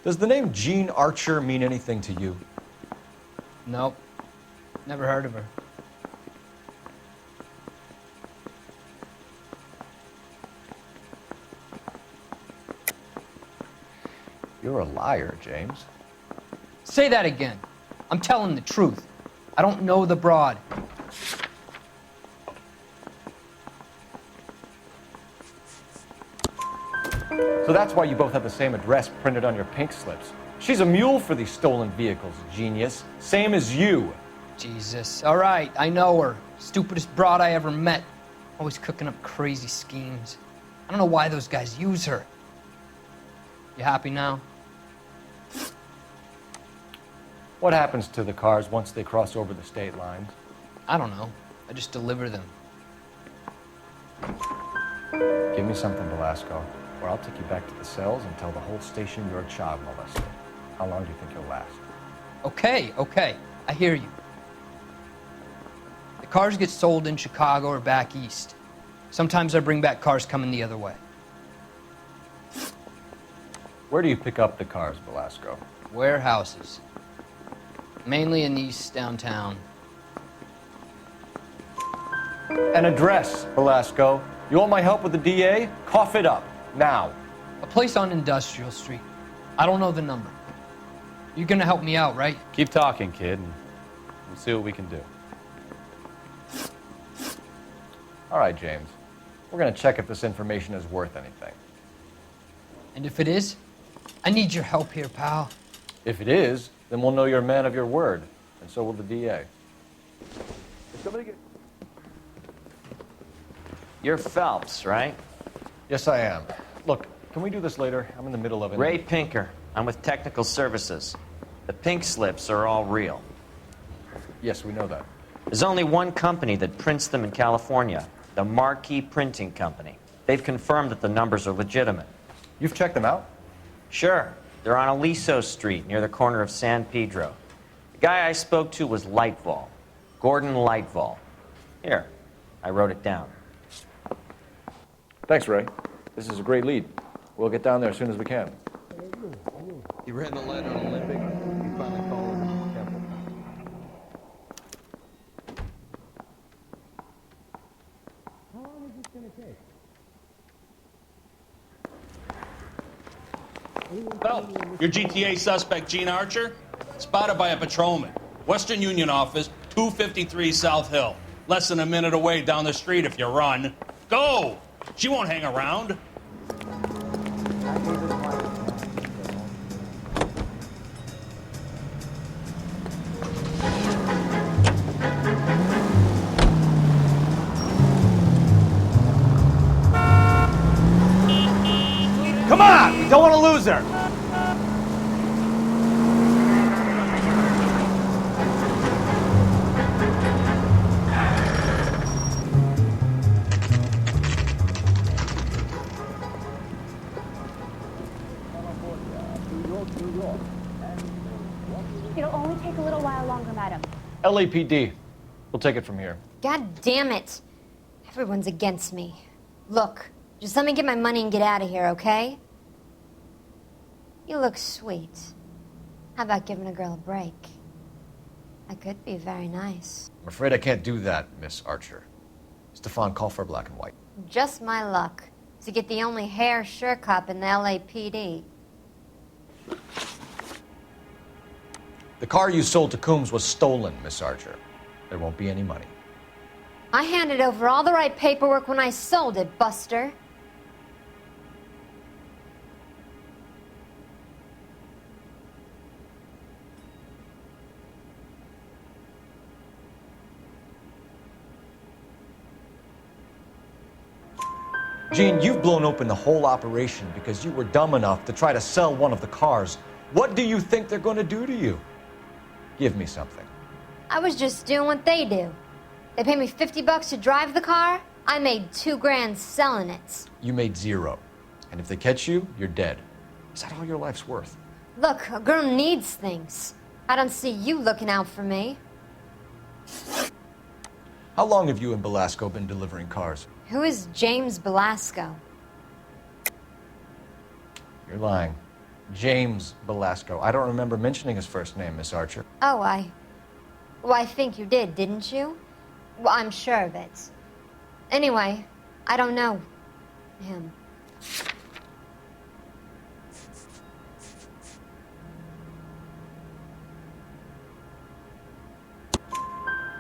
S9: Does the name Jean Archer mean anything to you?
S23: Nope. Never heard of her.
S9: You're a liar, James.
S23: Say that again. I'm telling the truth. I don't know the broad.
S9: So that's why you both have the same address printed on your pink slips. She's a mule for these stolen vehicles, genius. Same as you.
S23: Jesus. All right, I know her. Stupidest broad I ever met. Always cooking up crazy schemes. I don't know why those guys use her. You happy now?
S9: What happens to the cars once they cross over the state lines?
S23: I don't know. I just deliver them.
S9: Give me something, Velasco, or I'll take you back to the cells and tell the whole station you're a child molester. How long do you think you'll last?
S23: Okay. I hear you. The cars get sold in Chicago or back east. Sometimes I bring back cars coming the other way.
S9: Where do you pick up the cars, Velasco?
S23: Warehouses. Mainly in East downtown.
S9: An address, Velasco. You want my help with the DA? Cough it up, now.
S23: A place on Industrial Street. I don't know the number. You're gonna help me out, right?
S19: Keep talking, kid, and we'll see what we can do.
S9: All right, James. We're gonna check if this information is worth anything.
S23: And if it is, I need your help here, pal.
S9: If it is, then we'll know you're a man of your word, and so will the DA.
S10: You're Phelps, right?
S9: Yes, I am. Look, can we do this later? I'm in the middle of it.
S10: Ray Pinker. I'm with Technical Services. The pink slips are all real.
S9: Yes, we know that.
S10: There's only one company that prints them in California, the Marquee Printing Company. They've confirmed that the numbers are legitimate.
S9: You've checked them out?
S10: Sure. They're on Aliso Street, near the corner of San Pedro. The guy I spoke to was Lightval. Gordon Lightval. Here, I wrote it down.
S9: Thanks, Ray. This is a great lead. We'll get down there as soon as we can.
S18: You read the letter on Olympic? You finally called him. Temple.
S12: How long is this going to take?
S18: Phelps, your GTA suspect, Gene Archer, spotted by a patrolman. Western Union office, 253 South Hill. Less than a minute away down the street if you run. Go! She won't hang around.
S6: Come on! We don't want to lose her!
S5: It'll only take a little while longer, madam.
S9: LAPD. We'll take it from here.
S5: God damn it. Everyone's against me. Look, just let me get my money and get out of here, okay? You look sweet. How about giving a girl a break? I could be very nice.
S9: I'm afraid I can't do that, Miss Archer. Stefan, call for black and white.
S5: Just my luck to get the only hair sure cop in the LAPD.
S9: The car you sold to Coombs was stolen, Miss Archer. There won't be any money.
S5: I handed over all the right paperwork when I sold it, Buster.
S9: Gene, you've blown open the whole operation because you were dumb enough to try to sell one of the cars. What do you think they're going to do to you? Give me something.
S5: I was just doing what they do. They paid me $50 to drive the car. I made $2 grand selling it.
S9: You made zero. And if they catch you, you're dead. Is that all your life's worth?
S5: Look, a girl needs things. I don't see you looking out for me.
S9: How long have you and Belasco been delivering cars?
S5: Who is James Belasco?
S9: You're lying. James Belasco. I don't remember mentioning his first name, Miss Archer.
S5: Oh, well, I think you did, didn't you? Well, I'm sure of it. Anyway, I don't know him.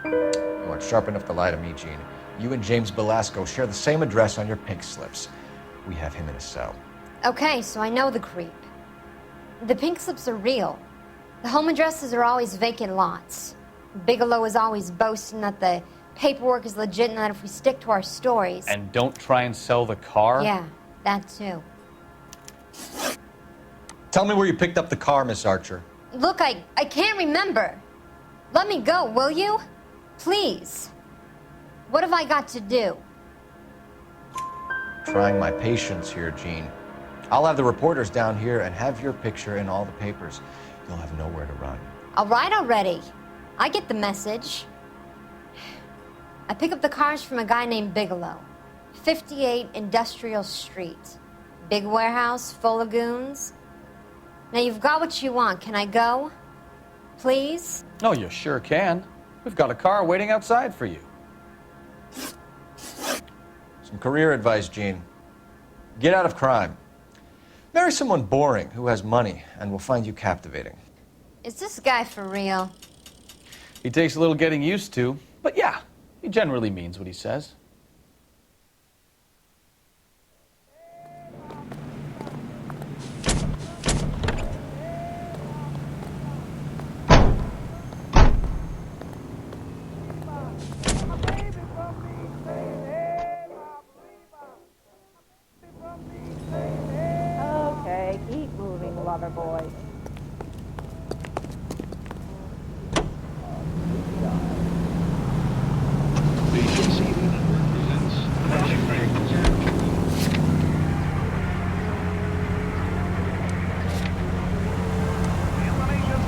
S9: You aren't sharp enough to lie to me, Gene. You and James Belasco share the same address on your pink slips. We have him in a cell.
S5: Okay, so I know the creep. The pink slips are real. The home addresses are always vacant lots. Bigelow is always boasting that the paperwork is legit and that if we stick to our stories...
S19: And don't try and sell the car?
S5: Yeah, that too.
S9: Tell me where you picked up the car, Miss Archer.
S5: Look, I can't remember. Let me go, will you? Please. What have I got to do?
S9: Trying my patience here, Gene. I'll have the reporters down here and have your picture in all the papers. You'll have nowhere to run.
S5: All right already. I get the message. I pick up the cars from a guy named Bigelow. 58 Industrial Street. Big warehouse, full of goons. Now you've got what you want. Can I go? Please?
S19: Oh, you sure can. We've got a car waiting outside for you.
S9: Some career advice, Gene. Get out of crime. Marry someone boring who has money and will find you captivating.
S5: Is this guy for real?
S19: He takes a little getting used to, but yeah, he generally means what he says.
S17: Okay, keep moving, lover boy.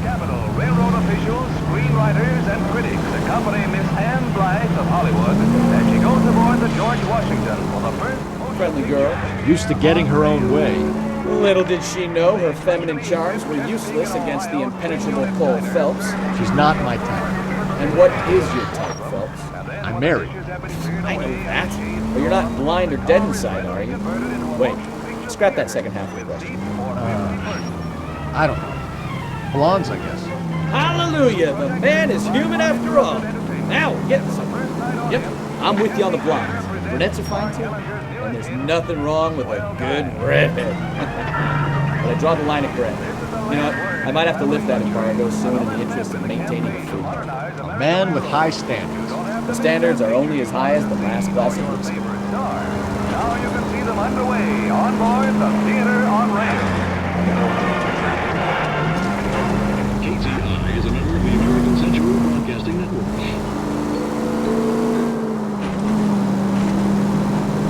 S13: Capital, railroad officials, screenwriters, and critics accompany Miss Anne Blythe of Hollywood as she goes aboard the George Washington for the first...
S2: Friendly girl.
S4: Used to getting her own way.
S2: Little did she know her feminine charms were useless against the impenetrable Cole Phelps.
S4: She's not my type.
S2: And what is your type, Phelps?
S4: I'm married.
S2: I know that. But you're not blind or dead inside, are you? Wait, scrap that second half of the question.
S4: I don't know. Blondes, I guess.
S2: Hallelujah! The man is human after all. Now we're getting somewhere. Yep, I'm with you on the blondes. Brunettes are fine too. And there's nothing wrong with a good redhead. But I draw the line at gray. You know what? I might have to lift that embargo soon in the interest of maintaining the food.
S4: A man with high standards.
S2: The standards are only as high as the last glass of whiskey.
S13: Now you can see them underway on board the Theater on Rail.
S8: KTI is a member of the American Century Broadcasting Network.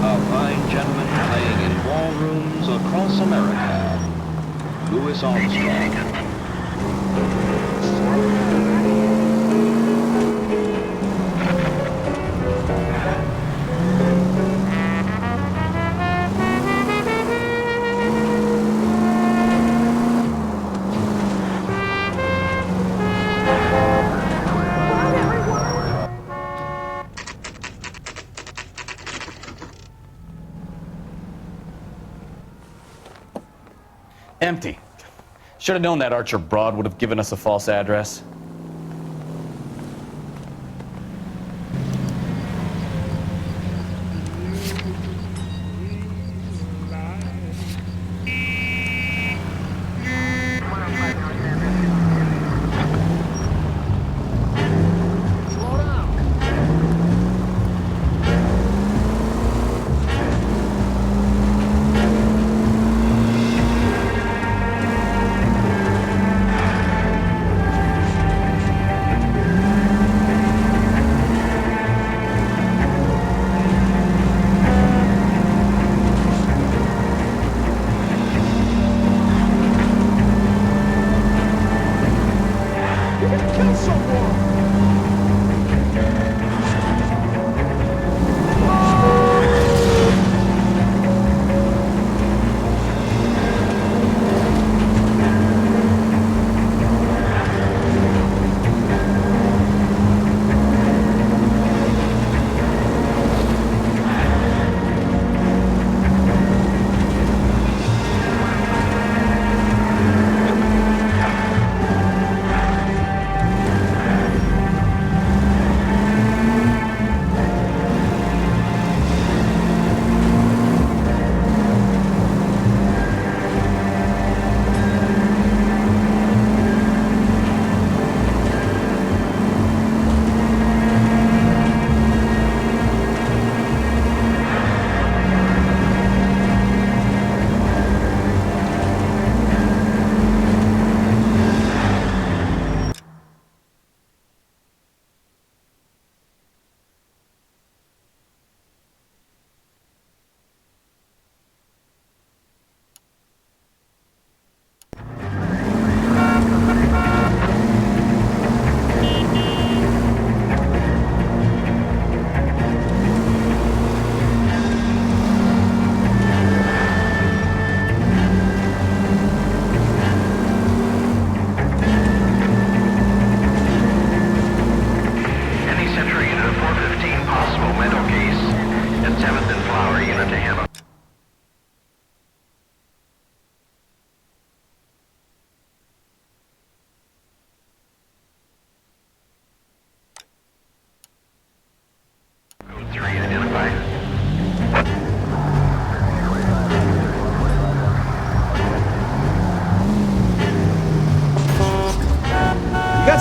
S13: A fine gentleman playing in ballrooms across America. Louis Armstrong.
S19: Empty. Should have known that Archer broad would have given us a false address.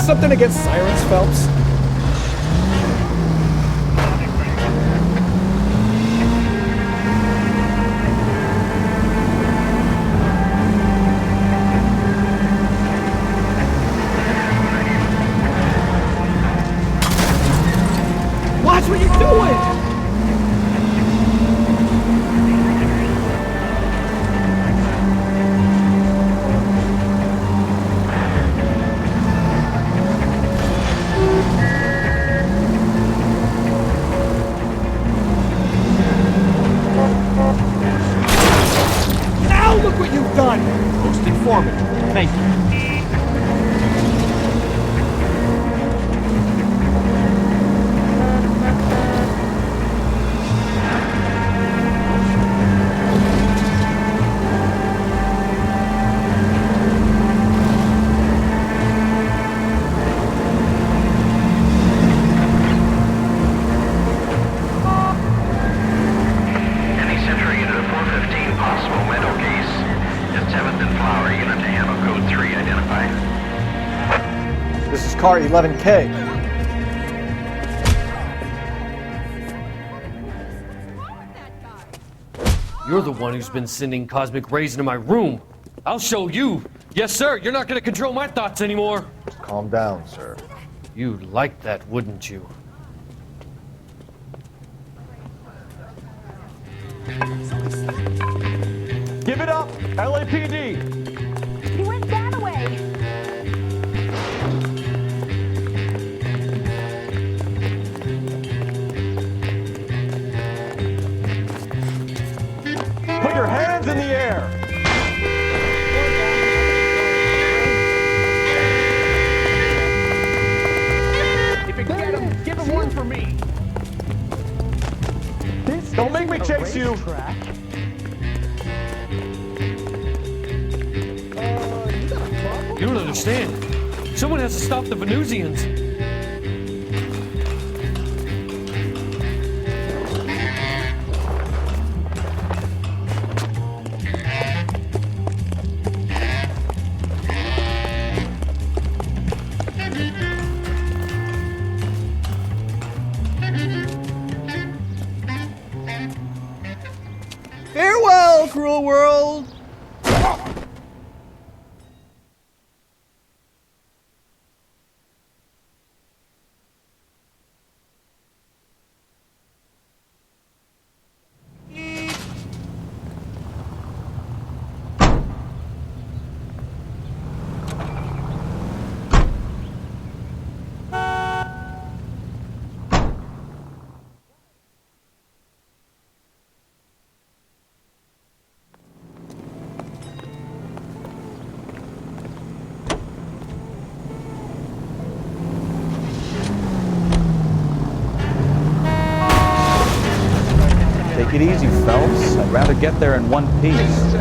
S2: something against sirens, Phelps? Watch what you're doing! Now look what you've done!
S4: Most informative. Thank you.
S3: Any Central unit of 415, possible mental case. At 7th and Flower, unit to handle code 3, identify.
S4: This is car 11K.
S14: You're the one who's been sending cosmic rays into my room. I'll show you. Yes, sir. You're not going to control my thoughts anymore.
S21: Calm down, sir.
S14: You'd like that, wouldn't you?
S4: Give it up, LAPD.
S15: He went that way.
S4: Put your hands in the air.
S11: If you get him, give him one for me.
S4: Don't make me chase you.
S14: You don't understand. Someone has to stop the Venusians.
S2: Farewell, cruel world!
S19: Take it easy, Phelps. I'd rather get there in one piece.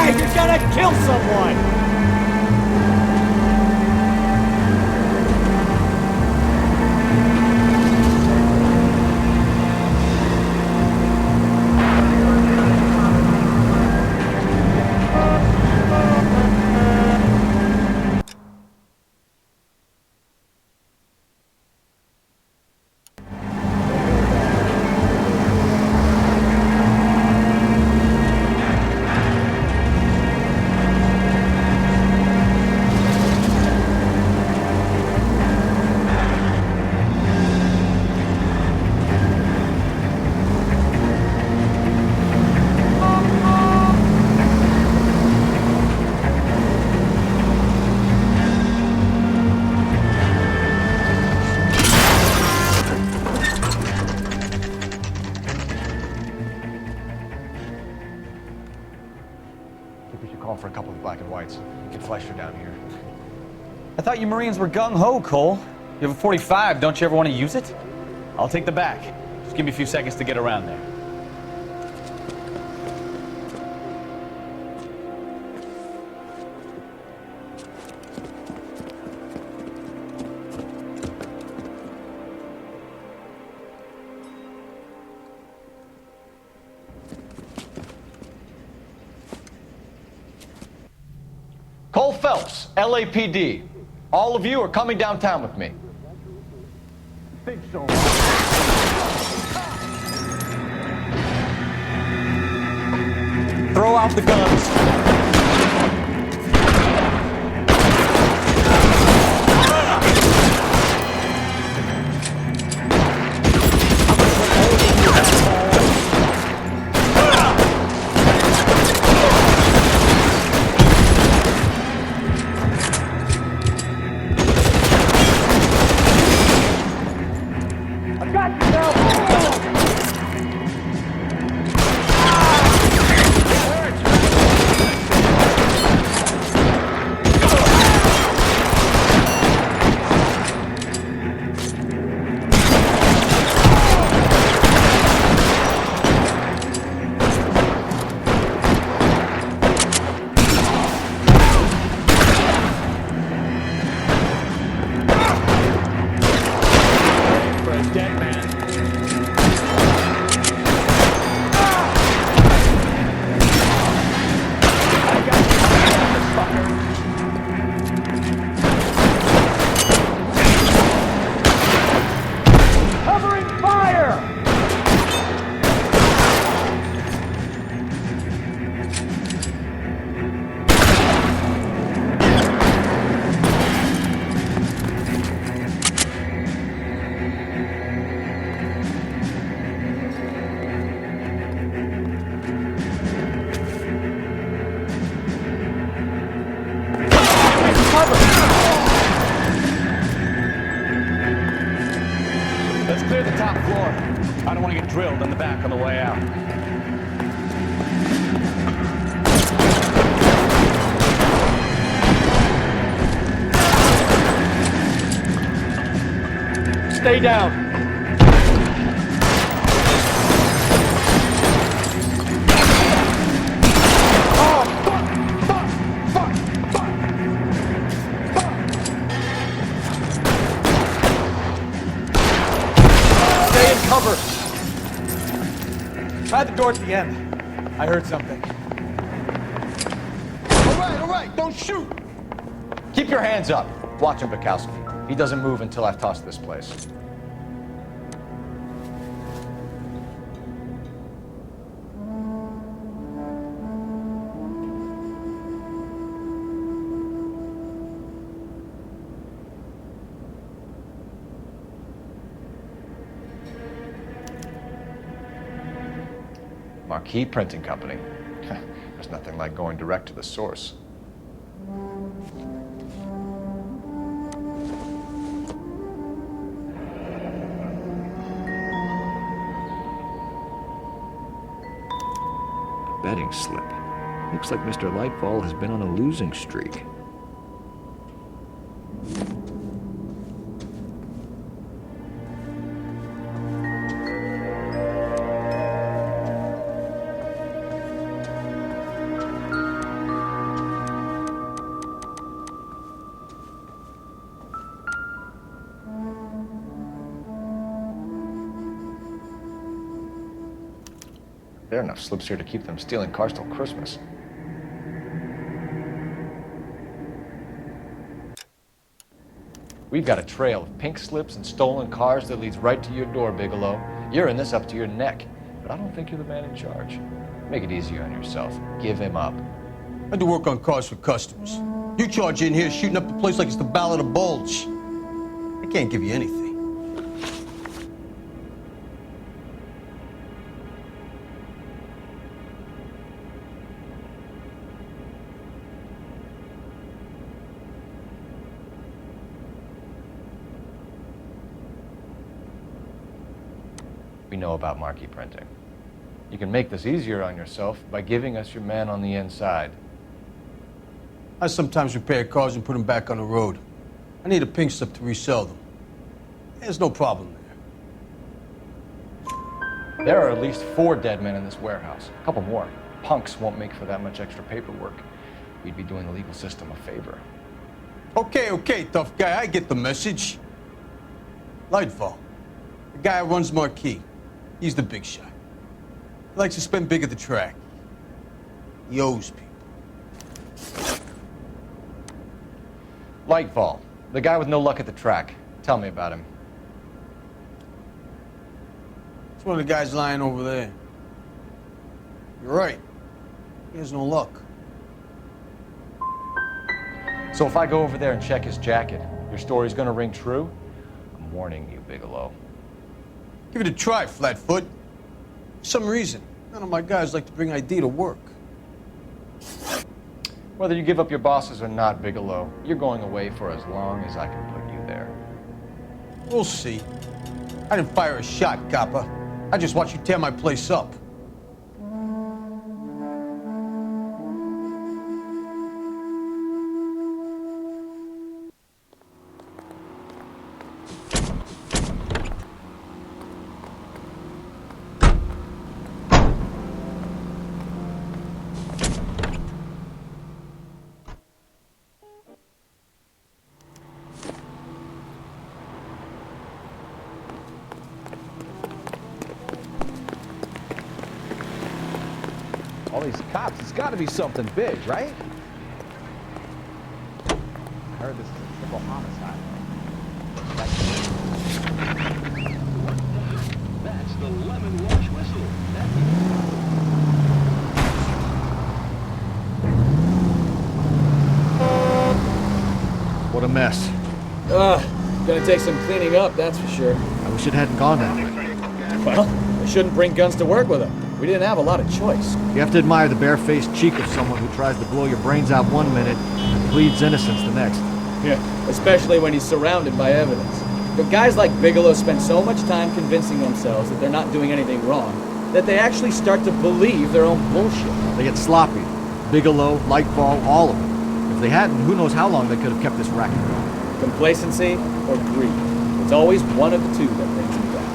S2: You're gonna kill someone!
S9: think we should call for a couple of black and whites. Get Fleischer down here.
S2: I thought you Marines were gung-ho, Cole. You have a 45, don't you ever want to use it? I'll take the back. Just give me a few seconds to get around there.
S9: Cole Phelps, LAPD. All of you are coming downtown with me.
S21: Think so.
S2: Throw out the guns. Let's clear the top floor. I don't want to get drilled in the back on the way out. Stay down. Cover. Try the door at the end. I heard something.
S9: All right, don't shoot! Keep your hands up. Watch him, Bukowski. He doesn't move until I've tossed this place. Marquee Printing Company. There's nothing like going direct to the source.
S1: A betting slip. Looks like Mr. Lightfall has been on a losing streak.
S9: There are enough slips here to keep them stealing cars till Christmas. We've got a trail of pink slips and stolen cars that leads right to your door, Bigelow. You're in this up to your neck, but I don't think you're the man in charge. Make it easier on yourself. Give him up.
S15: I do work on cars for customers. You charge in here shooting up the place like it's the Ballad of Bulge. I can't give you anything.
S9: We know about marquee printing. You can make this easier on yourself by giving us your man on the inside.
S15: I sometimes repair cars and put them back on the road. I need a pink slip to resell them. There's no problem there.
S9: There are at least 4 dead men in this warehouse. A couple more. Punks won't make for that much extra paperwork. We'd be doing the legal system a favor.
S15: Okay, tough guy, I get the message. Lightfall, the guy who runs Marquis. He's the big shot. He likes to spend big at the track. He owes people.
S9: Lightfall, the guy with no luck at the track. Tell me about him.
S15: It's one of the guys lying over there. You're right. He has no luck.
S9: So if I go over there and check his jacket, your story's gonna ring true? I'm warning you, Bigelow.
S15: Give it a try, Flatfoot. For some reason, none of my guys like to bring ID to work.
S9: Whether you give up your bosses or not, Bigelow, you're going away for as long as I can put you there.
S15: We'll see. I didn't fire a shot, copper. I just watched you tear my place up.
S11: All these cops, it's got to be something big, right? I heard this is a triple homicide.
S13: That's the lemon wash whistle.
S1: What a mess.
S2: Gonna take some cleaning up, that's for sure.
S1: I wish it hadn't gone that way.
S2: Well, they shouldn't bring guns to work with them. We didn't have a lot of choice.
S1: You have to admire the barefaced cheek of someone who tries to blow your brains out one minute and pleads innocence the next.
S2: Yeah, especially when he's surrounded by evidence. But guys like Bigelow spend so much time convincing themselves that they're not doing anything wrong, that they actually start to believe their own bullshit.
S1: They get sloppy. Bigelow, Lightfall, all of them. If they hadn't, who knows how long they could have kept this racket going.
S2: Complacency or greed. It's always one of the two that brings them down.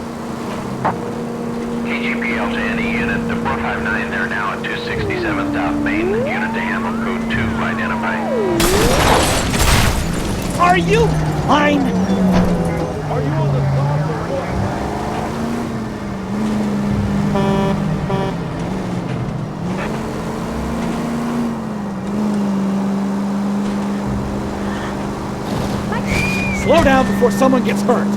S3: KGPL to any unit, the 459 there now at 267 South Main. Unit to handle code 2, identify.
S12: Are you fine?
S11: Are you on the clock or what?
S12: Slow down before someone gets hurt.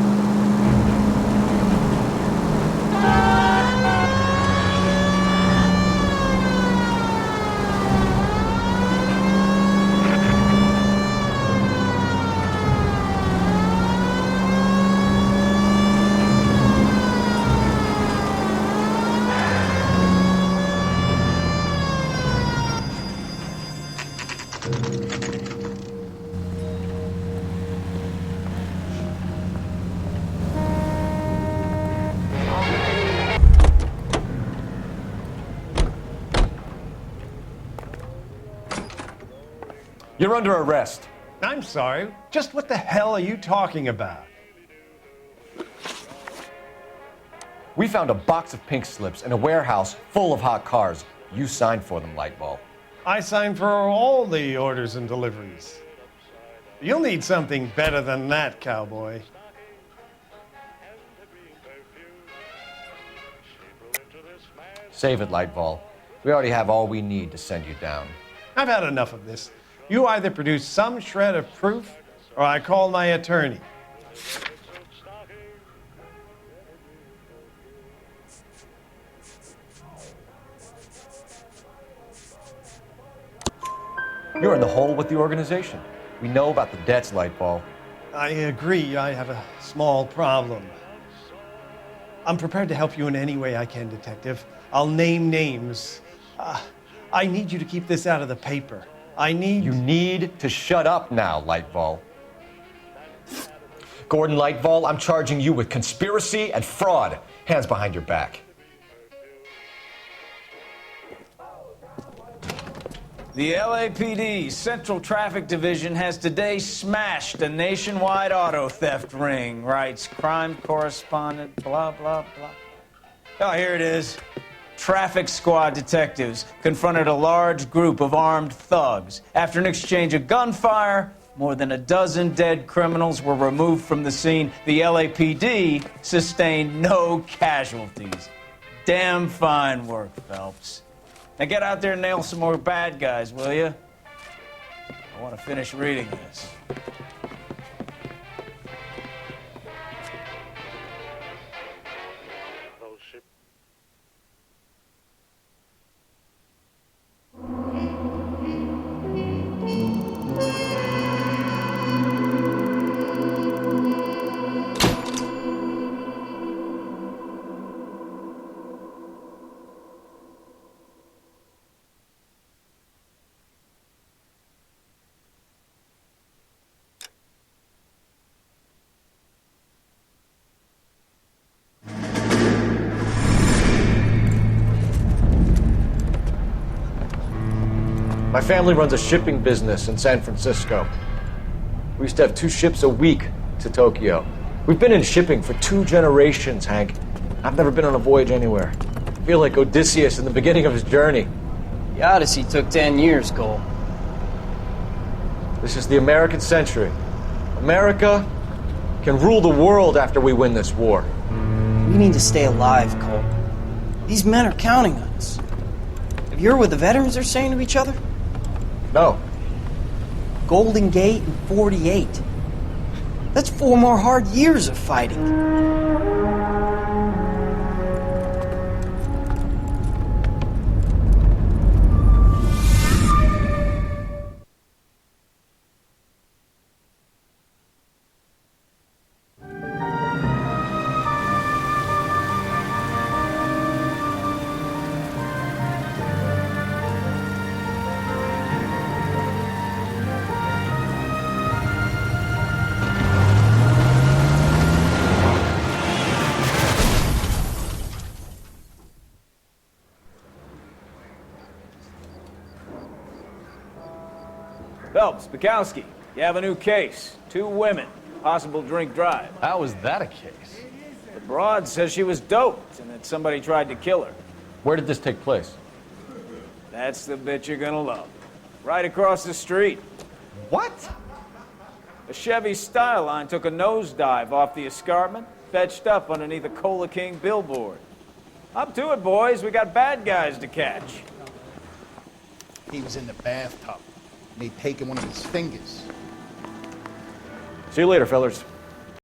S9: You're under arrest.
S7: I'm sorry. Just what the hell are you talking about?
S9: We found a box of pink slips in a warehouse full of hot cars. You signed for them, Lightball.
S7: I signed for all the orders and deliveries. You'll need something better than that, cowboy.
S9: Save it, Lightball. We already have all we need to send you down.
S7: I've had enough of this. You either produce some shred of proof, or I call my attorney.
S9: You're in the hole with the organization. We know about the debts, Lightball.
S7: I agree, I have a small problem. I'm prepared to help you in any way I can, Detective. I'll name names. I need you to keep this out of the paper. You
S9: need to shut up now, Lightball. Gordon Lightball, I'm charging you with conspiracy and fraud. Hands behind your back.
S6: The LAPD Central Traffic Division has today smashed a nationwide auto theft ring, writes crime correspondent, blah, blah, blah. Oh, here it is. Traffic squad detectives confronted a large group of armed thugs. After an exchange of gunfire, more than a dozen dead criminals were removed from the scene. The LAPD sustained no casualties. Damn fine work, Phelps. Now get out there and nail some more bad guys, will you? I want to finish reading this.
S4: My family runs a shipping business in San Francisco. We used to have 2 ships a week to Tokyo. We've been in shipping for 2 generations, Hank. I've never been on a voyage anywhere. I feel like Odysseus in the beginning of his journey.
S16: The Odyssey took 10 years, Cole.
S4: This is the American century. America can rule the world after we win this war.
S16: We need to stay alive, Cole. These men are counting on us. Have you heard what the veterans are saying to each other?
S4: No.
S16: Golden Gate and 48. That's 4 more hard years of fighting.
S6: Phelps, Bukowski, you have a new case. 2 women, possible drink drive.
S19: How is that a case?
S6: The broad says she was doped and that somebody tried to kill her.
S4: Where did this take place?
S6: That's the bit you're gonna love. Right across the street.
S4: What?
S6: A Chevy Styline took a nosedive off the escarpment, fetched up underneath a Cola King billboard. Up to it, boys. We got bad guys to catch.
S20: He was in the bathtub, and they'd taken one of his fingers.
S4: See you later, fellas.